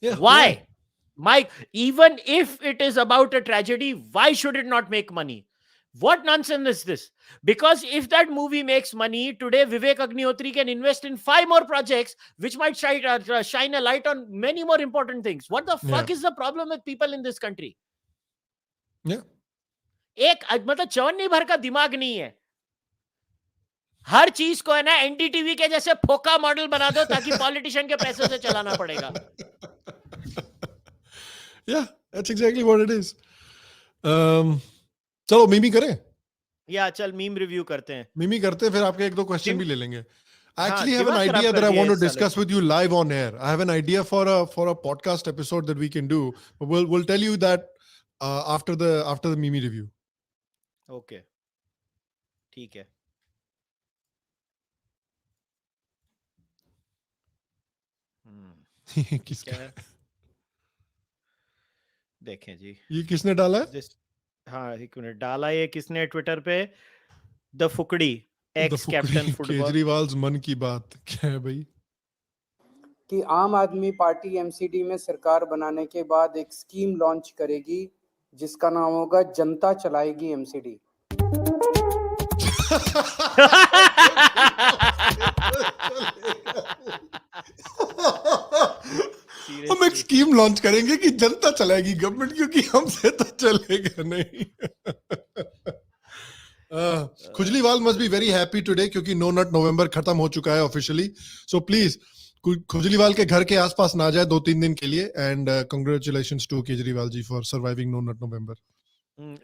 Yeah. Why? Yeah. Mike, even if it is about a tragedy, why should it not make money? What nonsense is this? Because if that movie makes money, today Vivek Agnihotry can invest in 5 more projects which might shine a light on many more important things. What the fuck is the problem with people in this country? Yeah. एक मतलब चवन्नी भर का दिमाग नहीं है. हर चीज को है ना एनडीटीवी के जैसे फोका मॉडल बना दो ताकि पॉलिटिशियन के पैसे से चलाना पड़ेगा. Yeah, that's exactly what it is. चलो मीमी करें. या चल मीम रिव्यू करते हैं. मीमी करते हैं, फिर आपके एक दो क्वेश्चन भी ले लेंगे. I actually have an idea that I want to discuss with you live on air. I have an idea for a podcast episode that we can do. But we'll tell you that after the Mimi review. Okay. ठीक है. किसका? देखें जी. ये किसने डाला है? हाँ एक मिनट. डाला ये किसने ट्विटर पे? द फुकड़ी ex captain football. Kejriwal Mann Ki बात क्या है भाई? कि आम आदमी पार्टी एमसीडी में सरकार बनाने के बाद एक स्कीम लॉन्च करेगी जिसका नाम होगा जनता चलाएगी एमसीडी. हम एक स्कीम लॉन्च करेंगे कि जनता चलाएगी गवर्नमेंट, क्योंकि हमसे तो चलेगा नहीं. Khujliwal must be very happy today क्योंकि नो नट नवंबर खत्म हो चुका है ऑफिशियली. सो प्लीज केजरीवाल के घर के आसपास ना जाए 2-3 दिन के लिए. And congratulations to Kejriwal ji for surviving no nut November.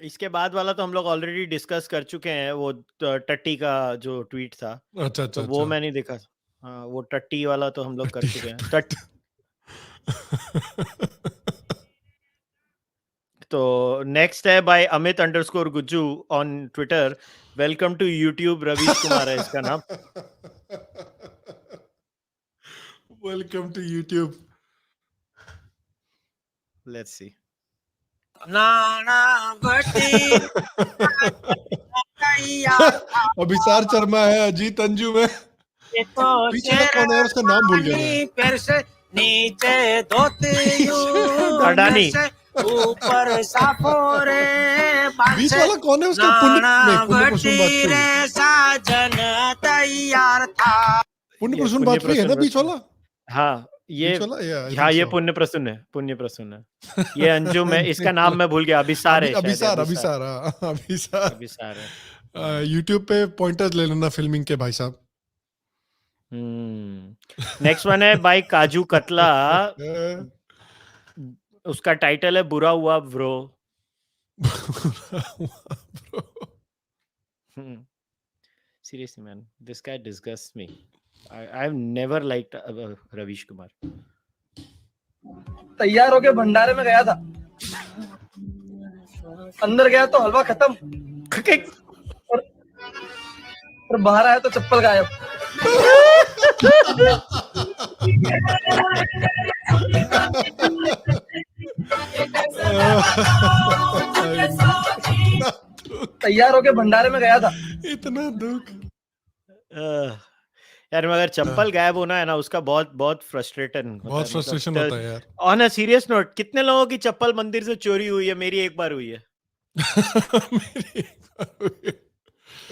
इसके बाद वाला तो हम लोग ऑलरेडी डिस्कस कर चुके हैं, वो टट्टी का जो ट्वीट था. अच्छा तो वो मैं नहीं देखा. हाँ, वो टट्टी वाला तो हम लोग कर चुके हैं. तो नेक्स्ट है by Amit underscore Gujju on Twitter. Welcome to YouTube. Ravish Kumar है इसका नाम. Welcome to YouTube. Let's see. Abhisar Sharma है, अजीत अंजू में. पीछे का कौन है, उसका नाम भूल गया मैं. नीचे धोती अडानी. ऊपर साफोरे बीच वाला कौन है, उसका पुण्य प्रसून वाजपेयी. साजन तैयार था. पुण्य प्रसून वाजपेयी है ना बीच वाला. हाँ ये बीच वाला, हाँ ये पुण्य प्रसून है. पुण्य प्रसून है. ये अंजू में इसका नाम मैं भूल गया. अभिसार है. अभिसार है. यूट्यूब पे पॉइंटर्स ले लेना फिल्मिंग के भाई साहब. नेक्स्ट वन है बाय काजू कतला. उसका टाइटल है बुरा हुआ bro. Seriously man, this guy disgusts me. I've never liked Ravish Kumar. तैयार होके भंडारे में गया था. अंदर गया तो हलवा खत्म, और बाहर आया तो चप्पल गायब. तैयार होके भंडारे में गया था. इतना दुख. यार मगर चप्पल गायब होना है ना, उसका बहुत बहुत फ्रस्ट्रेशन होता है यार. ऑन अ सीरियस नोट, कितने लोगों की चप्पल मंदिर से चोरी हुई है? मेरी एक बार हुई है.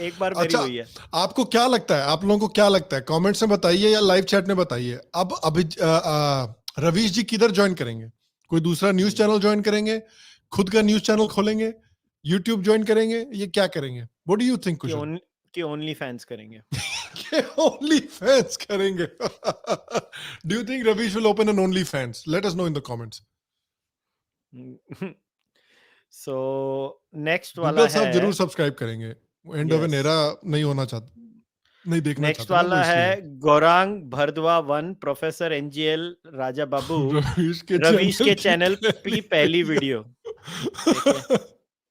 एक बार मेरी हुई है. आपको क्या लगता है, आप लोगों को क्या लगता है, कमेंट्स में बताइए या लाइव चैट में बताइए. अब रवीश जी किधर ज्वाइन करेंगे? कोई दूसरा न्यूज चैनल ज्वाइन करेंगे, खुद का न्यूज चैनल खोलेंगे, यूट्यूब ज्वाइन करेंगे, ये क्या करेंगे? What do you think Kushal? कि ओनली फैंस करेंगे. ओनली फैंस करेंगे. Do you think Ravish will open an OnlyFans? Let us know in the comments. So next वाला है, सब जरूर सब्सक्राइब करेंगे. एंड ऑफ एन एरा नहीं होना चाहता, नहीं देखना चाहता. नेक्स्ट वाला है गौरांग भरद्वा 1 प्रोफेसर एनजीएल राजा बाबू. रवीश के चैनल की पहली वीडियो.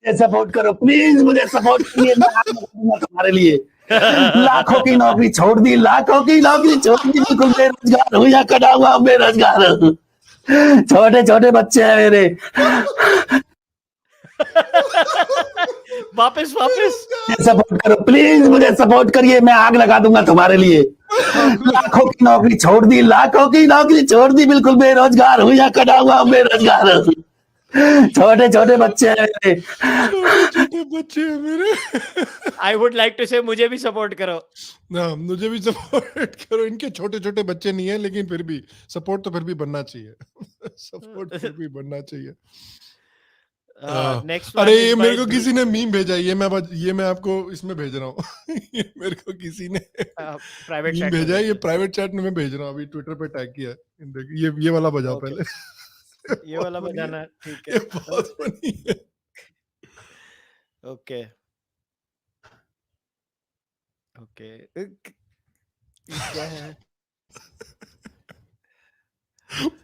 सपोर्ट करो प्लीज, मुझे सपोर्ट कीजिए. मैं तुम्हारे लिए लाखों की नौकरी छोड़ दी, लाखों की नौकरी छोड़ दी. बिल्कुल बेरोजगार हूँ या कटा हुआ बेरोजगार हूँ. छोटे छोटे बच्चे हैं मेरे. वापस सपोर्ट करो प्लीज, मुझे सपोर्ट करिए. मैं आग लगा दूंगा तुम्हारे लिए. लाखों की नौकरी छोड़ दी, लाखों की नौकरी छोड़ दी. बिल्कुल बेरोजगार हूँ या कटा हुआ बेरोजगार हूँ. छोटे छोटे बच्चे हैं मेरे. आई वुड लाइक टू से मुझे भी सपोर्ट करो. ना, मुझे भी सपोर्ट करो. इनके छोटे छोटे बच्चे नहीं है, लेकिन फिर भी सपोर्ट तो फिर भी बनना चाहिए. सपोर्ट फिर भी बनना चाहिए. अरे ये मेरे को किसी ने मीम भेजा. ये मैं आपको इसमें भेज रहा हूँ. ये मेरे को किसी ने प्राइवेट मीम भेजा है. ये प्राइवेट चैट में मैं भेज रहा हूँ. अभी ट्विटर पे टैग किया है. ये वाला बजाओ पहले. ये वाला बजाना है. ठीक है. ये बहुत फनी है. ओके क्या है?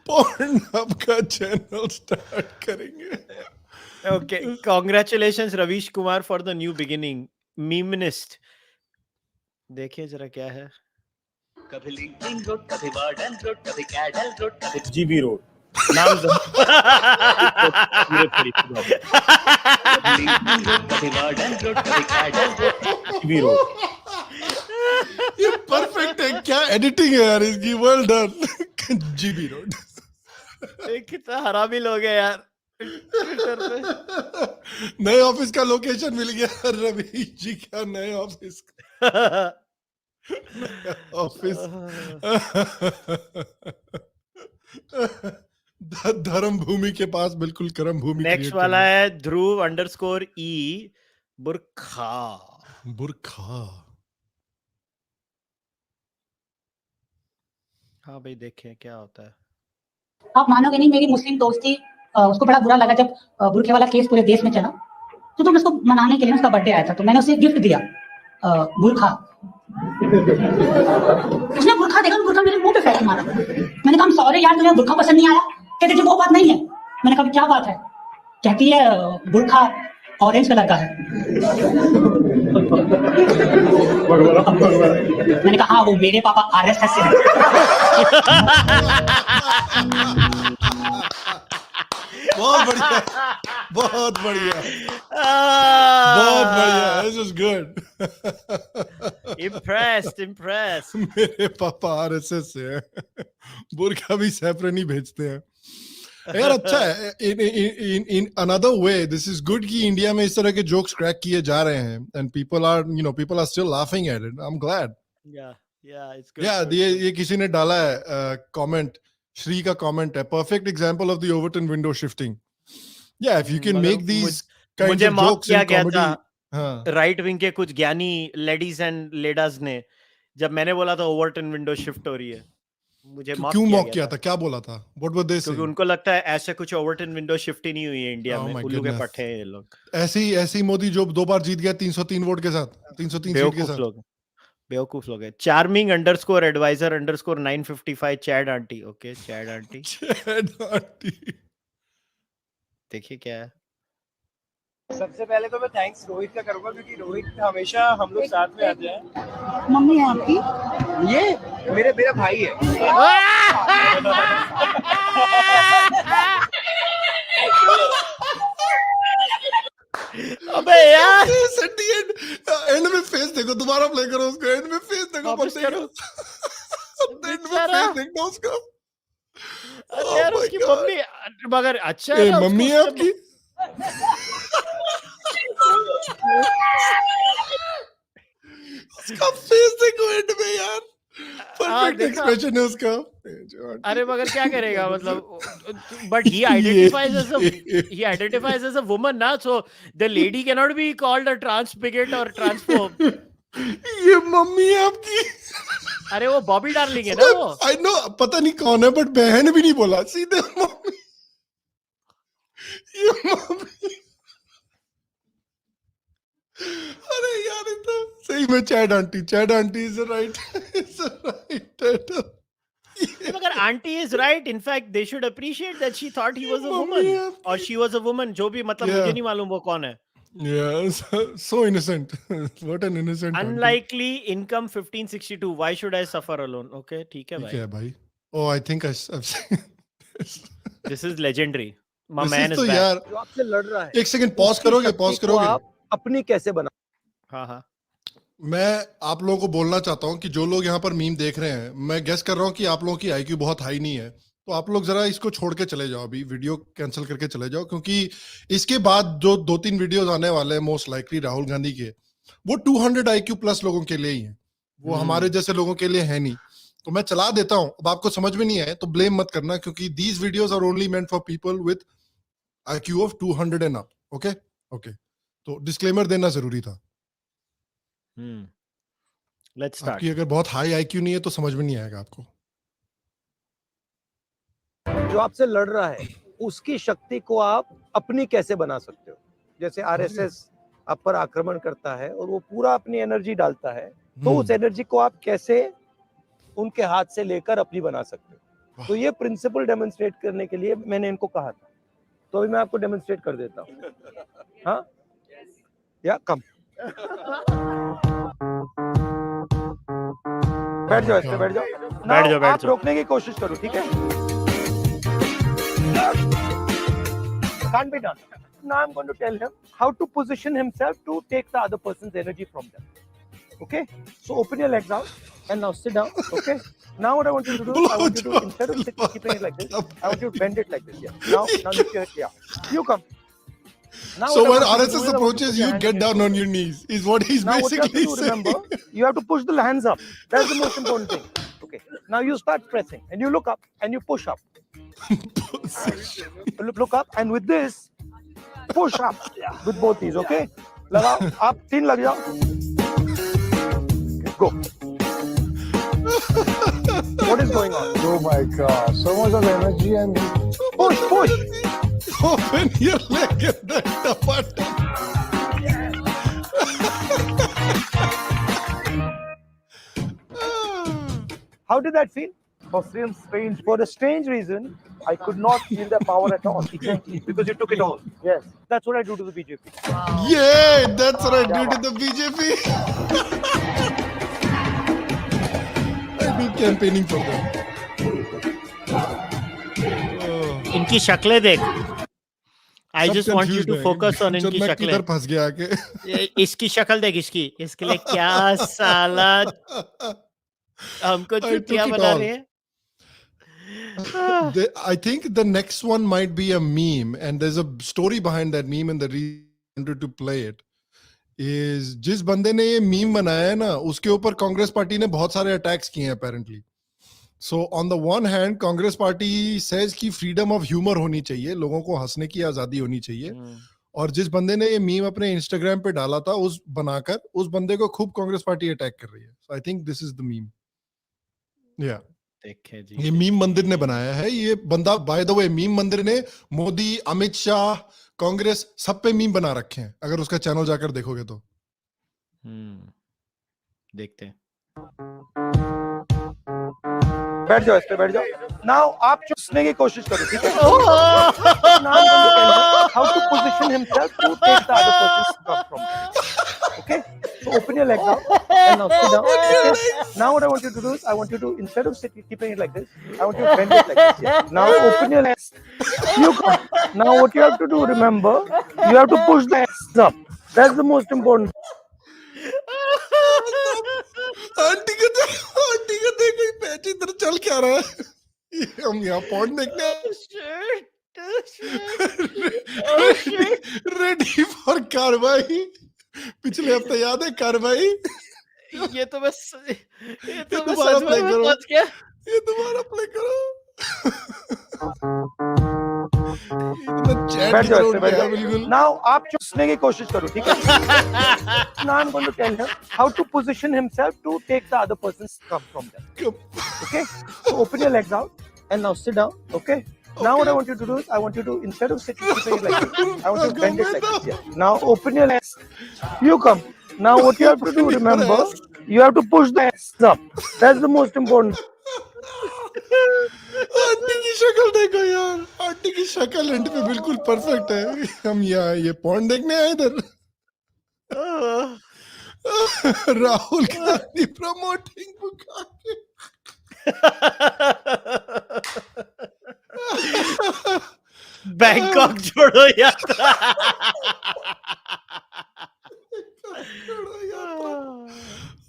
पॉर्नहब का चैनल स्टार्ट करेंगे. Okay, congratulations Ravish Kumar for the new beginning. मीमनिस्ट. देखिए जरा क्या है. कभी लिंकिंग रोड, कभी वार्डन रोड, कभी कैडल रोड, कभी जीबी रोड. नाम लिंकिंग रोड, कभी वार्डन रोड, कभी कैडल रोड, जीबी रोड. ये परफेक्ट है. क्या एडिटिंग है यार इसकी. Well done. GB Road. कितना हरामी लोग है यार ट्विटर पे. नए ऑफिस का लोकेशन मिल गया रवि जी का. नए ऑफिस धर्म भूमि के पास, बिल्कुल कर्म भूमि. नेक्स्ट वाला है ध्रुव _E बुरखा. हाँ भाई देखें क्या होता है। आप मानोगे नहीं, मेरी मुस्लिम दोस्त थी, उसको बड़ा बुरा लगा जब बुरखे वाला केस पूरे देश में चला, तो मैं उसको मनाने के लिए उसका बर्थडे आया था, तो मैंने उसे गिफ्ट दिया बुरखा। उसने बुरखा देखा, बुरखा मेरे मुंह पे फेंक मारा। मैंने कहा सॉरी यार, तुम्हें बुरखा पसंद नहीं आया? कहते वो बात नहीं है। मैंने कहा क्या बात है? कहती है बुरखा ऑरेंज कलर का है। मैंने कहा हाँ, वो मेरे पापा RSS से हैं। बहुत बढ़िया, बहुत बढ़िया, बहुत बढ़िया। This is good. Impressed. मेरे पापा RSS से हैं। बुरखा भी सैफरन ही भेजते हैं यार। अच्छा है। in another way this is good कि इंडिया में इस तरह के जोक्स क्रैक किए जा रहे हैं and people are still laughing at it. I'm glad. Yeah, it's good. Yeah, ये किसी ने डाला है कमेंट, श्री का कमेंट है, perfect example of the Overton window shifting. Yeah, if you can make these kinds of jokes in comedy. Right wing के कुछ ज्ञानी लेडीज एंड लेडास ने, जब मैंने बोला था ओवरटन विंडो शिफ्ट हो रही है, मुझे क्यों मॉक किया था? क्या बोला था? What were they saying? क्योंकि उनको लगता है ऐसे कुछ ओवरटन विंडो शिफ्ट ही नहीं हुई है इंडिया में। उल्लू के पट्टे हैं ये लोग। ऐसे ही मोदी जो 2 बार जीत गया 303 वोट के साथ, 303 सीट के साथ। बेवकूफ लोग है। Charming underscore advisor underscore 955 Chad aunty. Okay Chad aunty, Chad aunty देखिए क्या है। सबसे पहले तो मैं थैंक्स रोहित का करूंगा, क्योंकि रोहित हमेशा हम लोग साथ में आते हैं। मम्मी है आपकी? ये मेरा भाई है। अबे यार एंड में फेस देखो, दोबारा प्ले करो उसको। एंड में फेस देखो, वापस करो। एंड में फेस देखो उसका। यार उसकी मम्मी, मगर अच्छा है मम्मी है आपकी? उसका फेस देखो एंड में यार, परफेक्ट एक्सप्रेशन है उसका। अरे मगर क्या करेगा मतलब, but he identifies as a woman ना, so the lady cannot be called a trans bigot or transphobe. ये मम्मी है आपकी? अरे वो बॉबी डार्लिंग है ना वो। आई नो, पता नहीं कौन है, बट बहन भी नहीं बोला, सीधे मम्मी। ये मम्मी। अरे यार इतना सही में Chad aunty is right title. मगर aunty is right. In fact they should appreciate that she thought he was a woman और शी वाज अ वुमन। जो भी मतलब मुझे नहीं मालूम वो कौन है। Yeah, so innocent. What an innocent. Unlikely income 1562. Why should I suffer alone? Okay, ठीक है भाई. ठीक है भाई. Oh, I think I've seen this. This is legendary. My this man is back. यार जो आपसे लड़ रहा है, एक सेकंड पॉज करोगे? आप अपनी कैसे बना? हाँ। मैं आप लोगों को बोलना चाहता हूँ कि जो लोग यहाँ पर मीम देख रहे हैं, मैं गेस कर रहा हूँ कि आप लोगों की IQ बहुत हाई नहीं है, तो आप लोग जरा इसको छोड़ के चले जाओ, अभी वीडियो कैंसिल करके चले जाओ, क्योंकि इसके बाद जो 2-3 वीडियोस आने वाले हैं मोस्ट लाइकली राहुल गांधी के, वो 200 IQ प्लस लोगों के लिए ही है, वो हमारे जैसे लोगों के लिए है नहीं। तो मैं चला देता हूँ, अब आपको समझ में नहीं आए तो ब्लेम मत करना, क्योंकि these videos are only meant for people with IQ of 200 and up. Okay, तो डिस्क्लेमर देना जरूरी था। Let's start. आपकी अगर बहुत हाई IQ नहीं है तो समझ में नहीं आएगा आपको। जो आपसे लड़ रहा है उसकी शक्ति को आप अपनी कैसे बना सकते हो? जैसे RSS आप पर आक्रमण करता है और वो पूरा अपनी एनर्जी डालता है, तो उस एनर्जी को आप कैसे उनके हाथ से लेकर अपनी बना सकते हो? तो ये प्रिंसिपल डेमोन्स्ट्रेट करने के लिए मैंने इनको कहा था, तो अभी मैं आपको डेमोन्स्ट्रेट कर देता हूँ। हाँ या कम बैठ जाओ, इस पे बैठ जाओ। आप रोकने की कोशिश करो, ठीक है? Can't be done. Now I'm going to tell him how to position himself to take the other person's energy from them. Okay? So open your legs out and now sit down. Okay? Now what I want you to do is I want you to, instead of keeping it like this, I want you to bend it like this. Yeah. Now lift your head. Yeah. You come. Now so when RSS approaches you, get down on your knees, is what he's now basically what you have to do, saying. remember, you have to push the hands up. That's the most important thing. Okay. Now you start pressing and you look up and you push up. Look up and with this, push up with both these. Okay. लगाओ, आप 3 लग जाओ. Okay, go. What is going on? Oh my God, so much of energy and Push. Open your leg and then the button. How did that feel? For a strange reason, I could not feel the power at all. Exactly, because you took it all. Yes, that's what I do to the BJP. Yeah, that's what I do to the BJP. I do campaigning for them. इनकी शक्लें देख. I सब just want you confused to हैं. focus on जब इनकी मैं शक्लें. किधर फंस गया आके. इसकी शक्ल देख इसके लिए क्या साला हमको I took चुतिया it बना all. रहे हैं. I think the next one might be a meme, and there's a story behind that meme, and the reason I wanted to play it is जिस बंदे ने ये मीम बनाया है ना, उसके ऊपर कांग्रेस पार्टी ने बहुत सारे अटैक्स किए हैं apparently. So on the one hand, Congress party says कि freedom of humor होनी चाहिए, लोगों को हंसने की आजादी होनी चाहिए. और जिस बंदे ने ये मीम अपने इंस्टाग्राम पे डाला था, उस बनाकर उस बंदे को खूब कांग्रेस पार्टी अटैक कर रही है. So I think this is the meme. Yeah. देखे जी. ये मीम मंदिर ने बनाया है. ये बंदा बाय द वे मीम मंदिर ने मोदी, अमित शाह, कांग्रेस सब पे मीम बना रखे हैं. अगर उसका चैनल जाकर देखोगे तो. देखते हैं. बैठ जाओ, इस पे बैठ जाओ. Now आप चुसने की कोशिश करो, ठीक है? Now how to position himself to take the other person's cup from him. Okay? So open your legs out and now sit down. Okay? Now what I want you to do is, I want you to, instead of keeping it like this, I want you to bend it like this. Yes. Now open your legs. You come. Now what you have to do, remember, you have to push the legs up. That's the most important. Aunty को देखो, patch इधर चल क्या रहा है. हम यहाँ point देखने रेडी फॉर कार्रवाई. पिछले हफ्ते याद है कार्रवाई. ये तो बस दोबारा प्ले करो. ये दोबारा प्ले करो. बैठ जाओ, इस पे बैठ जाओ. Now आप चुसने की कोशिश करो, ठीक है? Now I'm going to tell him how to position himself to take the other person's cup from them. Okay? So open your legs out and now sit down. Okay? Now what I want you to do is, I want you to, instead of keeping it like this, I want you to bend it like this. Yeah. Now open your legs. You come. Now what you have to do, remember, you have to push the legs up. That's the most important. Aunty की शक्ल देखो यार. Aunty की शक्ल and पे बिल्कुल perfect है. हम यहाँ ये पॉइंट देखने आए इधर. राहुल गांधी प्रमोटिंग बुखारी. बैंकॉक छोड़ो यात्रा.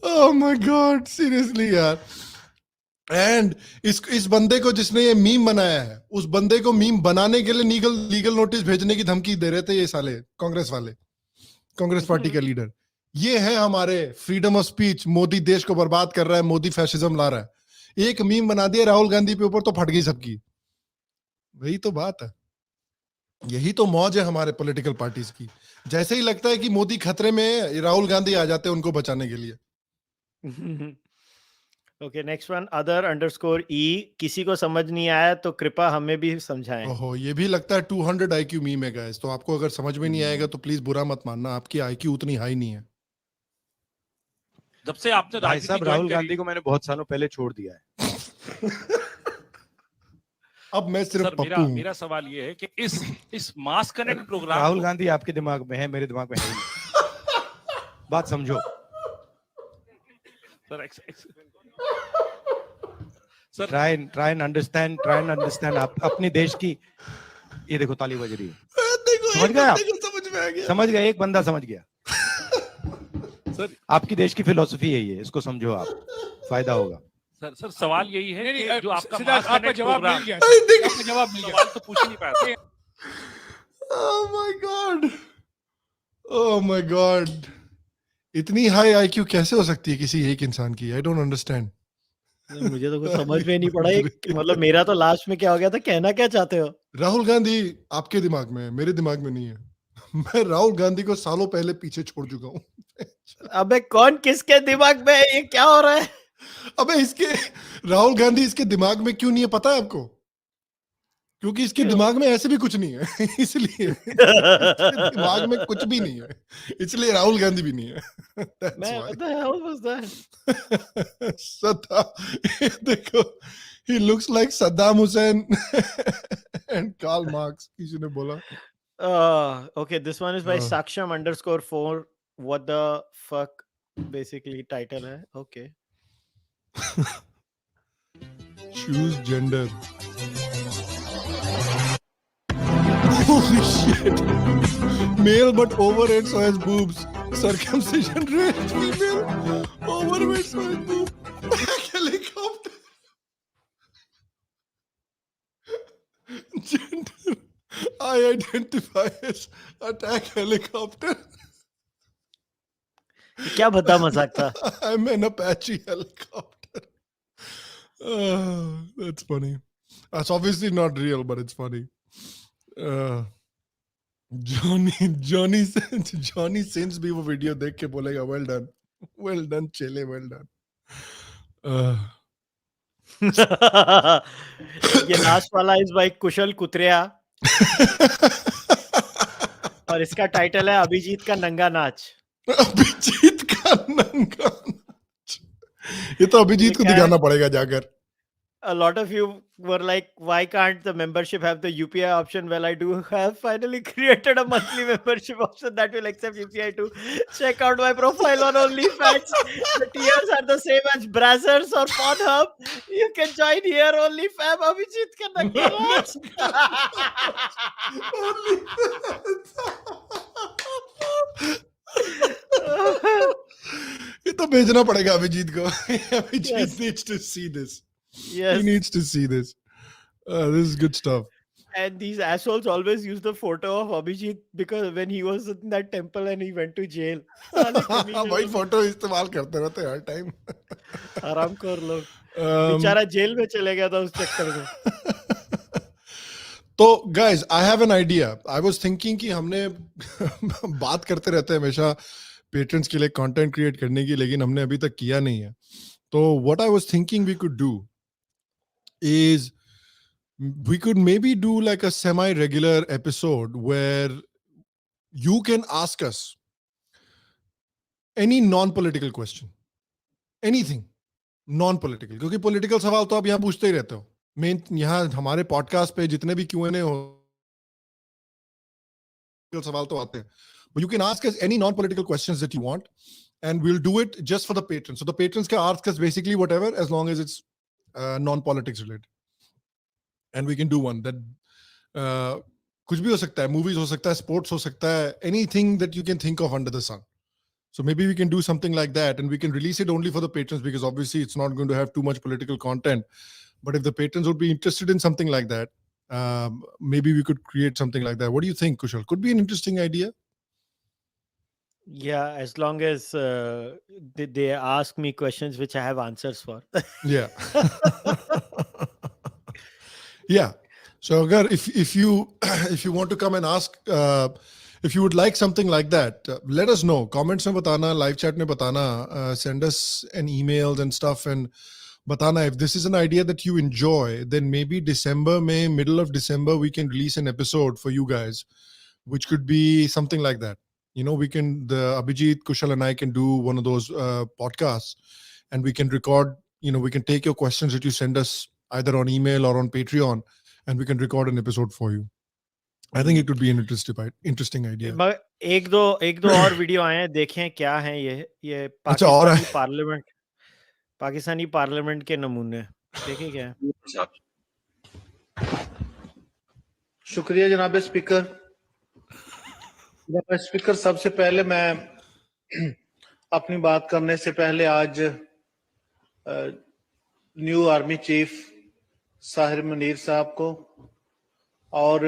Oh my God, seriously यार. एंड इस बंदे को जिसने ये मीम बनाया है, उस बंदे को मीम बनाने के लिए लीगल नोटिस भेजने की धमकी दे रहे थे ये साले कांग्रेस वाले, कांग्रेस पार्टी का लीडर. ये है हमारे फ्रीडम ऑफ स्पीच. मोदी देश को बर्बाद कर रहा है, मोदी फैशिज्म ला रहा है. एक मीम बना दिया राहुल गांधी पे ऊपर तो फट गई सबकी. वही तो बात है. यही तो मौज है हमारे पॉलिटिकल पार्टीज की. जैसे ही लगता है कि मोदी खतरे में, राहुल गांधी आ जाते हैं उनको बचाने के लिए. Okay, next one other_e. किसी को समझ नहीं आया तो कृपया हमें भी समझाएं. ओहो, ये भी लगता है 200 IQ मीम है गाइस. तो आपको अगर समझ में नहीं आएगा तो प्लीज बुरा मत मानना, आपकी IQ उतनी हाई नहीं है. जब से आपने भाई साहब राहुल गांधी को मैंने बहुत सालों पहले छोड़ दिया है. अब मैं सिर्फ पप्पू हूं. मेरा सवाल ये है कि इस मास कनेक्ट प्रोग्राम, राहुल गांधी आपके दिमाग में है, मेरे दिमाग में है नहीं. बात समझो सर. try and understand. आप अपने देश की, ये देखो ताली बज रही है. समझ गए आप? समझ गए, एक बंदा समझ गया. सर आपकी देश की फिलॉसफी है ये, इसको समझो आप, फायदा होगा. सर सवाल यही है कि जो आपका जवाब मिल गया. जवाब मिल गया. तो पूछ नहीं पाते. Oh my God. इतनी हाई IQ कैसे हो सकती है किसी एक इंसान की? I don't understand. मुझे तो कुछ समझ में नहीं पड़ा. मतलब मेरा तो लास्ट में क्या हो गया था, कहना क्या चाहते हो? राहुल गांधी आपके दिमाग में है, मेरे दिमाग में नहीं है. मैं राहुल गांधी को सालों पहले पीछे छोड़ चुका हूँ. अबे कौन किसके दिमाग में है? ये क्या हो रहा है? अबे इसके राहुल गांधी इसके दिमाग में क्यों नहीं है पता है आपको? क्योंकि इसके दिमाग में ऐसे भी कुछ नहीं है इसलिए इसके दिमाग में कुछ भी नहीं है, इसलिए राहुल गांधी भी नहीं है। That's Man, why. what the hell was that? देखो, he looks like Saddam Hussein and Karl Marx. किसी ने बोला। Okay, this one is by Saksham_4. What the fuck? Basically, title है. Okay. Choose gender. Holy shit! Male but overweight, so has boobs. Circumcision rate female. Overweight, so has boobs. Helicopter. Gender. I identify as attack helicopter. क्या भद्दा मजाक था? I'm an Apache helicopter. That's funny. That's obviously not real, but it's funny. Johnny Sins भी वो video देख के बोलेगा well done चेले, well done. ये लास्ट वाला इज बाय कुशल कुत्रिया और इसका टाइटल है अभिजीत का नंगा नाच। अभिजीत का नंगा नाच, ये तो अभिजीत को दिखाना पड़ेगा जाकर। A lot of you were like, why can't the membership have the UPI option? Well, I do have finally created a monthly membership option that will accept UPI too. Check out my profile on OnlyFans. The tiers are the same as Brazzers or Pornhub. You can join here. OnlyFans Abhijit ka nanga naach. ये तो भेजना पड़ेगा अभिजीत को। Abhijit needs to see this. Yes. He needs to see this. This is good stuff. And these assholes always use the photo of Abhijit because when he was in that temple and he went to jail. भाई photo इस्तेमाल करते रहते हैं हर time. आराम कर लो। बेचारा jail में चले गया था उस चक्कर में। तो guys, I have an idea. I was thinking कि हमने बात करते रहते हैं हमेशा पेट्रन्स के लिए कंटेंट क्रिएट करने की, लेकिन हमने अभी तक किया नहीं है। तो what I was thinking we could do is we could maybe do like a semi-regular episode where you can ask us any non-political question, anything non-political, क्योंकि political सवाल तो आप यहाँ पूछते ही रहते हो। मेन यहाँ हमारे पॉडकास्ट पे जितने भी Q&A हो सवाल तो आते हैं, but you can ask us any non-political questions that you want and we'll do it just for the patrons. So the patrons can ask us basically whatever as long as it's non-politics related. And we can do one that कुछ भी हो सकता है, movies हो सकता है, sports हो सकता है, anything that you can think of under the sun. So maybe we can do something like that and we can release it only for the patrons because obviously it's not going to have too much political content. But if the patrons would be interested in something like that, maybe we could create something like that. What do you think, Kushal? Could be an interesting idea. Yeah, as long as they ask me questions which I have answers for. Yeah. Yeah. So agar if you want to come and ask, if you would like something like that, let us know. Comments mein batana, live chat mein batana, send us an emails and stuff and batana if this is an idea that you enjoy, then maybe middle of December we can release an episode for you guys, which could be something like that. You know, we can, the Abhijit, Kushal and I can do one of those podcasts and we can record, you know, we can take your questions that you send us either on email or on Patreon and we can record an episode for you. I think it would be an interesting idea. एक दो और video आए हैं, देखें क्या हैं ये Pakistani parliament के नमूने, देखें क्या है। शुक्रिया जनाब स्पीकर। स्पीकर, सबसे पहले मैं अपनी बात करने से पहले आज new army chief Sahir Munir साहब को और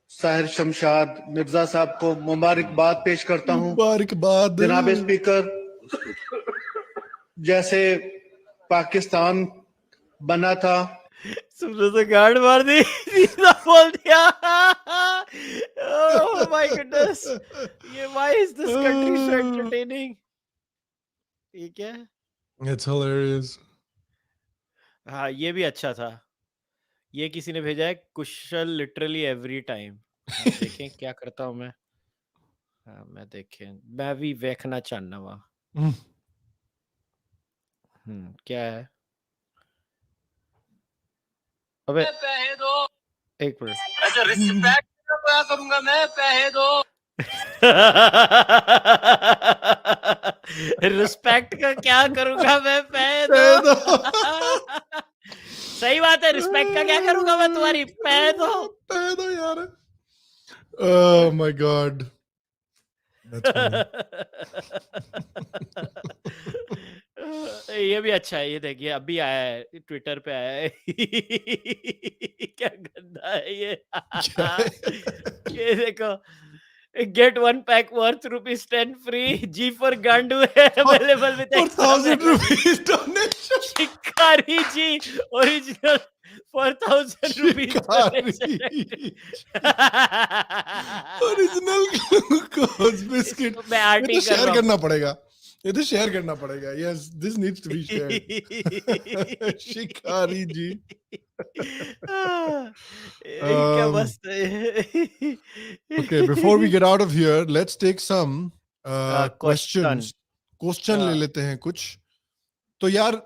साहिर शमशाद मिर्जा साहब को मुबारकबाद पेश करता हूँ। मुबारकबाद जनाब स्पीकर, जैसे पाकिस्तान बना था सुनो तो गार्ड मार दी, सीधा बोल दिया। Oh my goodness, ये why is this country so entertaining? ये क्या है? It's hilarious. हाँ, ये भी अच्छा था। ये किसी ने भेजा है, कुशल लिटरली एवरी टाइम। देखें क्या करता हूँ मैं। हाँ, मैं देखें, मैं भी देखना चाहना वहाँ। क्या है? अबे एक मिनट। अच्छा रिस्पेक्ट क्या करूंगा मैं, पैसे दो। रिस्पेक्ट का क्या करूंगा मैं, पैसे दो। सही बात है, रिस्पेक्ट का क्या करूंगा मैं तुम्हारी, पैसे दो यार। Oh my God. That's funny. ये भी अच्छा है, ये देखिए अभी आया है, ट्विटर पे आया है। क्या गंदा है ये। ये देखो, get one pack worth ₹10 free. G for Gandu available with For 1,000 rupees donation. Shikari G original for 1,000 rupees donation. Original glucose biscuit. मैं आरटी ये तो कर शेयर रहा करना पड़ेगा। ये तो शेयर करना पड़ेगा। Yes, this needs to be shared. शिकारी जी। क्या मस्त है। Okay, before we get out of here, let's take some questions. Question ले लेते हैं कुछ। तो यार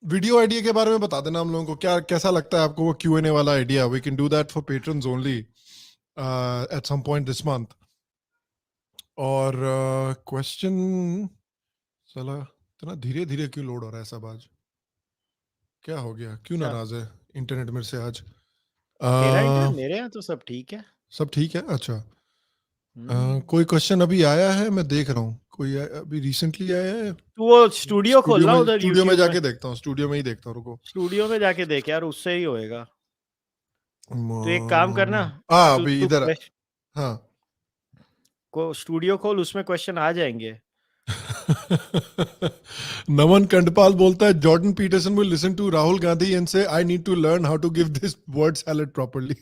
वीडियो आइडिया के बारे में बता देना हम लोगों को, क्या कैसा लगता है आपको वो Q&A वाला idea? We can do that for patrons only at some point this month. और क्वेश्चन साला इतना धीरे धीरे क्यों लोड हो रहा है सब आज? क्या हो गया? क्यों नाराज है इंटरनेट मेरे से आज? मेरे यहाँ तो सब ठीक है। सब ठीक है? अच्छा। कोई क्वेश्चन अभी आया है? मैं देख रहा हूँ कोई अभी रिसेंटली आया है। तू वो स्टूडियो खोलना उधर, स्टूडियो में जाके देखता हूँ, स्टूडियो में ही देखता हूँ, रुको। स्टूडियो में जाके देख यार, उससे ही होएगा। तो एक काम करना, अभी इधर। हाँ, को स्टूडियो खोल, उसमें क्वेश्चन आ जाएंगे। नमन कंडपाल बोलता है Jordan Peterson will listen to Rahul Gandhi and say I need to learn how to give this word salad properly.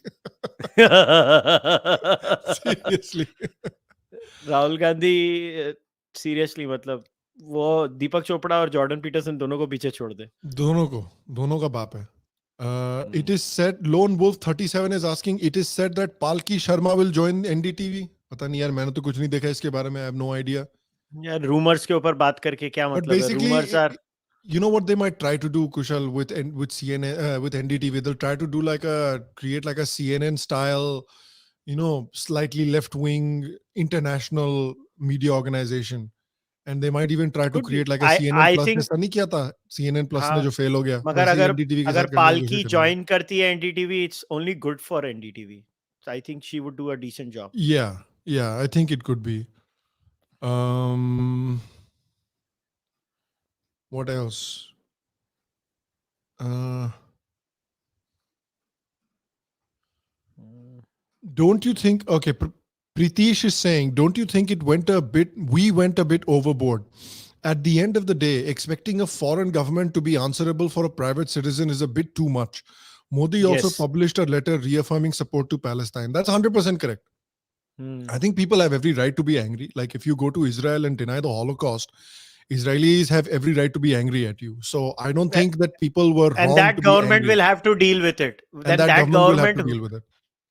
Seriously. Rahul Gandhi seriously मतलब वो दीपक चोपड़ा और जॉर्डन पीटरसन दोनों को पीछे छोड़ दे। दोनों का बाप है। It is said, Lone Wolf 37 is asking, it is said that Palki Sharma will join NDTV. पता नहीं यार, मैंने तो कुछ नहीं देखा इसके बारे में, I have no idea. यार रूमर्स के ऊपर बात करके क्या मतलब है? Rumours are, you know what they might try to do, Kushal, with CNN, with NDTV, they'll try to do create like a CNN style, you know, slightly left wing international media organization, and they might even try to create like a CNN Plus. ऐसा नहीं किया था CNN Plus ने जो fail हो गया। मगर अगर पालकी ज्वाइन करती है NDTV, it's only good for NDTV. So I think she would do a decent job. Yeah, I think it could be. What else? Don't you think? Okay, Pritish is saying, don't you think we went a bit overboard? At the end of the day, expecting a foreign government to be answerable for a private citizen is a bit too much. Modi also published a letter reaffirming support to Palestine. That's 100% correct. I think people have every right to be angry. Like if you go to Israel and deny the Holocaust, Israelis have every right to be angry at you. So I don't think that people were wrong. And that government will have to deal with it. And that government will have to deal with it.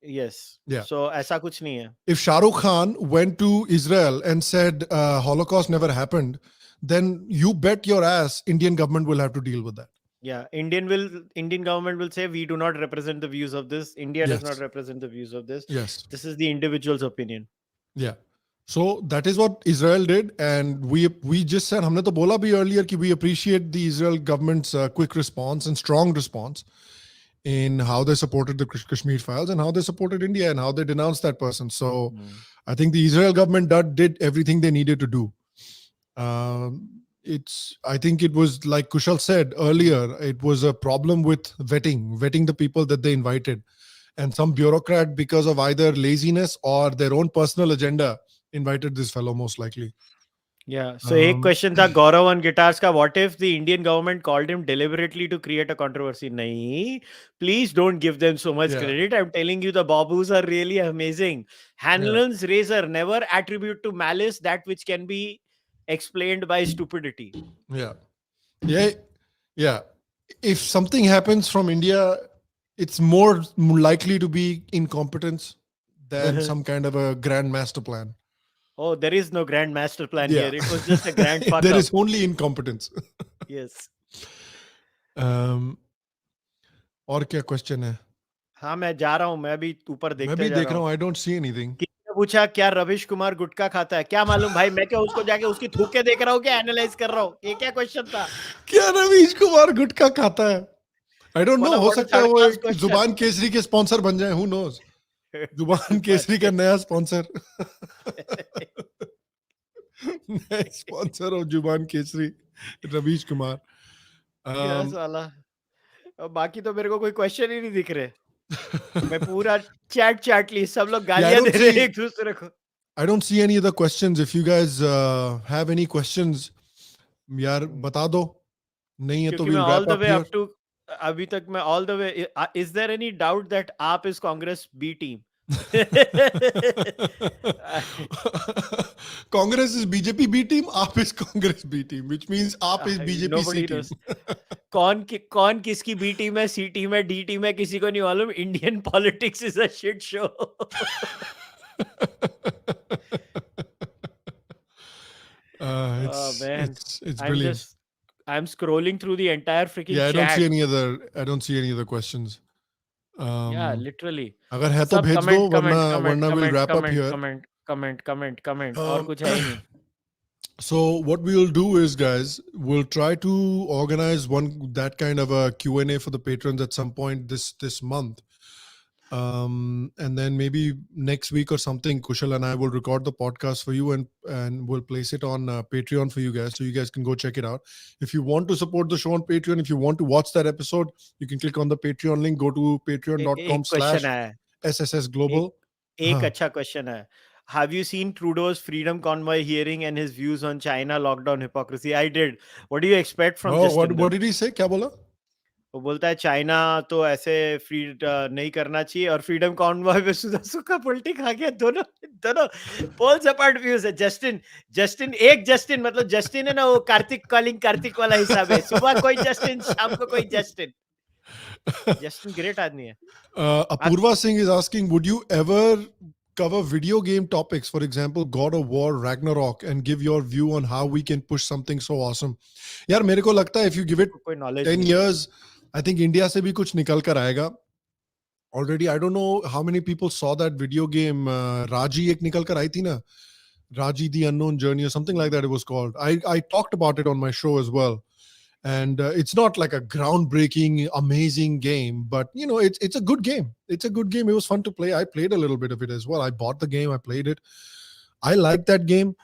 Yes. Yeah. So ऐसा कुछ नहीं है. If Shah Rukh Khan went to Israel and said Holocaust never happened, then you bet your ass Indian government will have to deal with that. Yeah, Indian government will say we do not represent the views of this. India does not represent the views of this. Yes. This is the individual's opinion. Yeah. So that is what Israel did, and we just said, हमने तो बोला भी earlier कि we appreciate the Israel government's quick response and strong response in how they supported the Kashmir Files and how they supported India and how they denounced that person. So I think the Israel government did everything they needed to do. I think it was like Kushal said earlier, it was a problem with vetting the people that they invited. And some bureaucrat, because of either laziness or their own personal agenda, invited this fellow most likely. Yeah. So एक question था Gaurav on guitars का. What if the Indian government called him deliberately to create a controversy? नहीं. Please don't give them so much credit. I'm telling you, the Babus are really amazing. Hanlon's razor, never attribute to malice that which can be explained by stupidity. Yeah. If something happens from India, it's more likely to be incompetence than some kind of a grand master plan. Oh, there is no grand master plan here. It was just a grand fuck There up. is only incompetence. Yes. और क्या question है? हाँ, मैं जा रहा हूँ. मैं भी ऊपर देखते मैं भी जा देख रहा रहा हूँ. हूँ. I don't see anything. किसी ने पूछा क्या रविश कुमार गुटखा खाता है? क्या मालूम भाई, मैं क्या उसको जाके उसकी थूक के देख रहा हूँ, क्या एनालाइज कर रहा हूँ? ये क्या क्वेश्चन था? क्या रवीश कुमार गुटखा खाता है? I don't know. हो सकता है वो एक जुबान केसरी के स्पॉन्सर बन जाए. Who knows? जुबान केसरी का नया स्पॉन्सर. नया स्पॉन्सर ऑफ जुबान केसरी रवीश कुमार. साला. बाकी तो मेरे को कोई क्वेश्चन ही नहीं दिख रहे. मैं पूरा चैट ली, सब लोग गालियां दे रहे हैं एक दूसरे को. I don't see any other questions. If you guys have any questions, यार बता दो. नहीं है तो we'll wrap up here. अभी तक मैं all the way. Is there any doubt that AAP is Congress B team? Congress is BJP B team. AAP is Congress B team, which means AAP is BJP C team. कौन किसकी B team है, C team है, D team है, किसी को नहीं मालूम. Indian politics is a shit show. Man, it's brilliant. I'm scrolling through the entire freaking chat. I don't see any other questions. Yeah, literally. अगर है तो भेज दो, वरना we'll wrap up here. Comment. और कुछ है ही नहीं. So what we'll do is, guys, we'll try to organize that kind of a Q&A for the patrons at some point this month. And then maybe next week or something, Kushal and I will record the podcast for you and we'll place it on Patreon for you guys, so you guys can go check it out. If you want to support the show on Patreon, if you want to watch that episode, you can click on the Patreon link. Go to patreon.com/SSS Global. एक अच्छा question है. Have you seen Trudeau's Freedom Convoy hearing and his views on China lockdown hypocrisy? I did. What do you expect from Justin? What did he say? क्या बोला? वो बोलता है China तो ऐसे फ्री नहीं करना चाहिए, और फ्रीडम कॉन्वॉय पे सुधा सुखा पॉलिटिक आ गया. दोनों पोल्स अपार्ट व्यूज है. जस्टिन मतलब जस्टिन है ना, वो कार्तिक वाला हिसाब है. सुबह कोई जस्टिन, शाम को कोई जस्टिन. ग्रेट आदमी है. Apurva Singh is asking, would you ever cover video game topics, for example God of War, Ragnarok, and give your view on how we can push something so awesome? यार मेरे को लगता है if you give it 10 years, I think India से भी कुछ निकल कर आएगा. Already, I don't know how many people saw that video game. Raji एक निकल कर आई थी ना, Raji the Unknown Journey or something like that it was called. I talked about it on my show as well. And it's not like a groundbreaking, amazing game, but you know, it's a good game. It's a good game. It was fun to play. I played a little bit of it as well. I bought the game. I played it. I liked that game.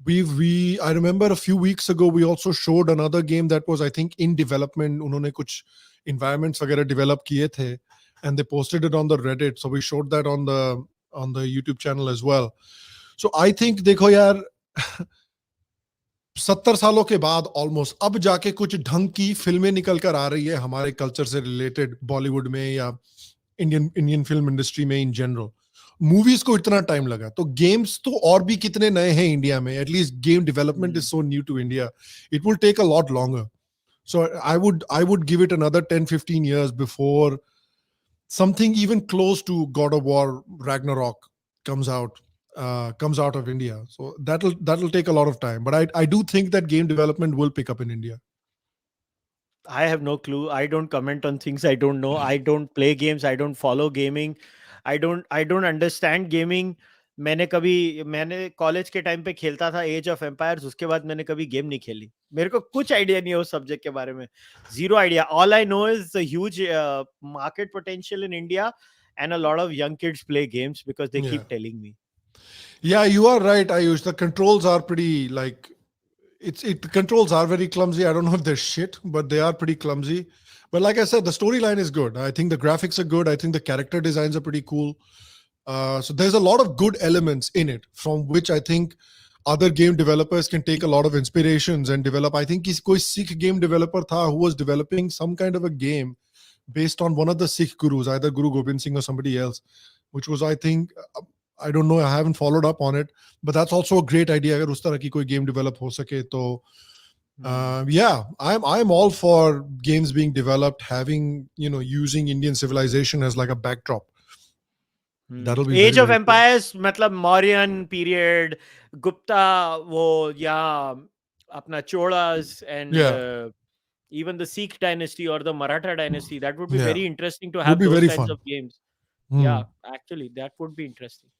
I remember a few weeks ago, we also showed another game that was, I think, in development. उन्होंने कुछ environments वगैरह develop किए थे, and they posted it on the Reddit. So we showed that on the YouTube channel as well. So I think, देखो यार, 70 सालों के बाद ऑलमोस्ट अब जाके कुछ ढंग की फिल्में निकल कर आ रही है हमारे कल्चर से रिलेटेड, बॉलीवुड में या इंडियन फिल्म इंडस्ट्री में इन जनरल. मूवीज को इतना टाइम लगा, तो गेम्स तो और भी कितने नए हैं इंडिया में. At least game development is so new to India. It will take a lot longer. So I would give it another 10-15 years before something even close to God of War, Ragnarok comes out of India. So that'll take a lot of time, but I do think that game development will pick up in India. I have no clue. I don't comment on things I don't know. I don't play games. I don't follow gaming. I don't understand gaming. मैंने college के time पे खेलता था as of empires. उसके बाद मैंने कभी game नहीं खेली. मेरे को कुछ आइडिया नहीं है उस सब्जेक्ट के बारे में. Zero idea. All I know is the huge market potential in India, and a lot of young kids play games because they keep telling me. Yeah, you are right, Ayush. The controls are pretty the controls are very clumsy. I don't know if they're shit, but they are pretty clumsy. But like I said, the storyline is good. I think the graphics are good. I think the character designs are pretty cool. So there's a lot of good elements in it, from which I think other game developers can take a lot of inspirations and develop. I think koi Sikh game developer tha who was developing some kind of a game based on one of the Sikh gurus, either Guru Gobind Singh or somebody else, which was, I think, I don't know, I haven't followed up on it, but that's also a great idea. Agar us tarah ki koi game develop ho sake to, yeah, I'm all for games being developed, having, using Indian civilization as like a backdrop. That'll be Age very, of very cool. Empires, matlab Mauryan period, Gupta, wo ya apna Cholas, and even the Sikh dynasty or the Maratha dynasty. That would be very interesting to Would have be those very kinds fun. of games. Yeah, actually, that would be interesting.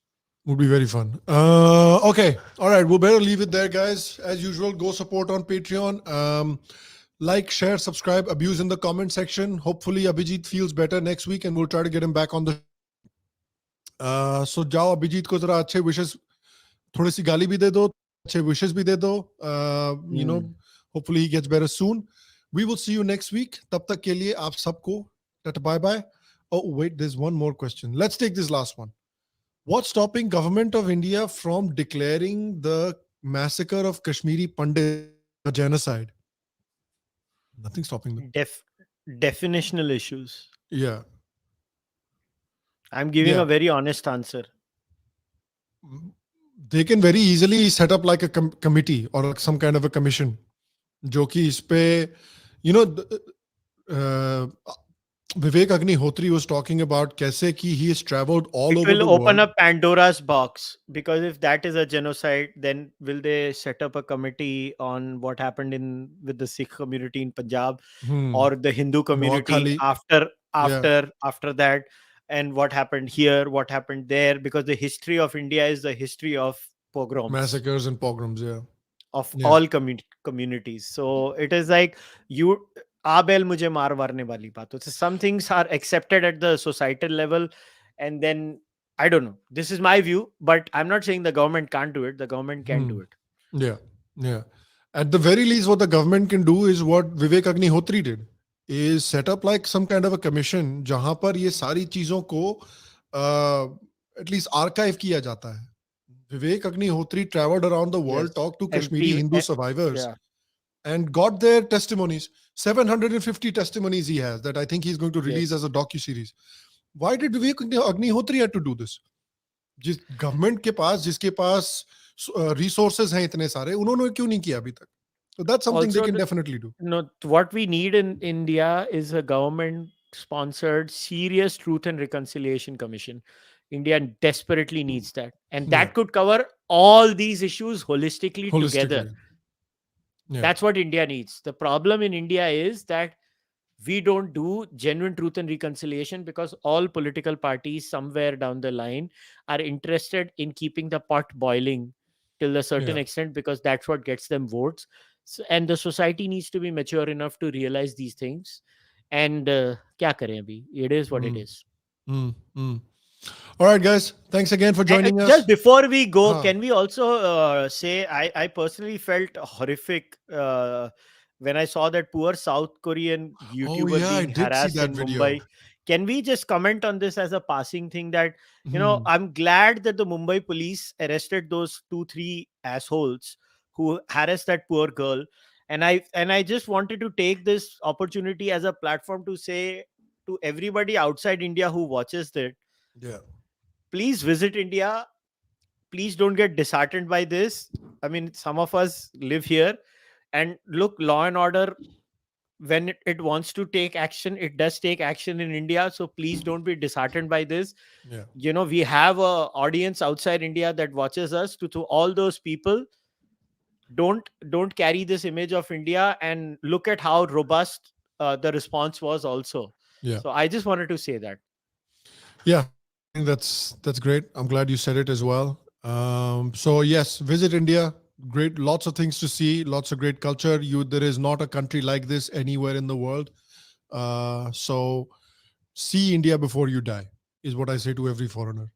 Would be very fun. Okay. All right. We'll better leave it there, guys. As usual, go support on Patreon. Like, share, subscribe, abuse in the comment section. Hopefully, Abhijit feels better next week and we'll try to get him back on the so jao Abhijit ko zara achhe wishes, thodi si gali bhi de do, achhe wishes bhi de do. Hopefully he gets better soon. We will see you next week. Tab tak ke liye aap sabko tata bye bye. Oh wait, there's one more question. Let's take this last one. What's stopping government of India from declaring the massacre of Kashmiri Pandit a genocide? Nothing stopping them. Definitional issues. Yeah. I'm giving a very honest answer. They can very easily set up like a committee or some kind of a commission. Jo ki is pe, Vivek Agnihotri was talking about kaise ki he has traveled all over the world. It will open up Pandora's box, because if that is a genocide, then will they set up a committee on what happened with the Sikh community in Punjab or the Hindu community after that, and what happened here, what happened there? Because the history of India is the history of pogroms, massacres and pogroms, of all communities. So it is like Abel mujhe maar marne wali baat. So some things are accepted at the societal level, and then I don't know. This is my view, but I'm not saying the government can't do it. The government can do it. Yeah. At the very least, what the government can do is what Vivek Agnihotri did, is set up like some kind of a commission jahan par ye sari cheezon ko at least archive kiya jata hai. Vivek Agnihotri traveled around the world, talked to Kashmiri Hindu survivors, and got their testimonies. 750 testimonies he has that I think he's going to release as a docu-series. Why did Vivek Agnihotri have to do this? Jis government ke paas, jiske paas resources hain itne sare, unhone kyun nahi kiya abhi tak? So that's something also they can definitely do. No, what we need in India is a government-sponsored serious Truth and Reconciliation Commission. India desperately needs that. And that could cover all these issues holistically. Together. Yeah. That's what India needs. The problem in India is that we don't do genuine truth and reconciliation because all political parties somewhere down the line are interested in keeping the pot boiling till a certain extent, because that's what gets them votes. So, and the society needs to be mature enough to realize these things. And kya kare abhi? It is what it is. All right, guys. Thanks again for joining us. Just before we go, can we also say I personally felt horrific when I saw that poor South Korean YouTuber being harassed in Mumbai. Can we just comment on this as a passing thing that, I'm glad that the Mumbai police arrested those 2-3 assholes who harassed that poor girl. And I just wanted to take this opportunity as a platform to say to everybody outside India who watches that, please visit India. Please don't get disheartened by this. I mean, some of us live here, and look, law and order, when it wants to take action, it does take action in India. So please don't be disheartened by this. We have an audience outside India that watches us. To all those people, don't carry this image of India, and look at how robust the response was also. So I just wanted to say that. Yeah, I think that's great. I'm glad you said it as well. So yes, visit India. Great, lots of things to see, lots of great culture. There is not a country like this anywhere in the world. So see India before you die is what I say to every foreigner.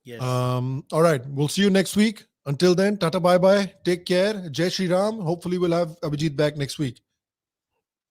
Yes. All right, we'll see you next week. Until then, tata bye bye. Take care. Jai Shri Ram. Hopefully we'll have Abhijit back next week.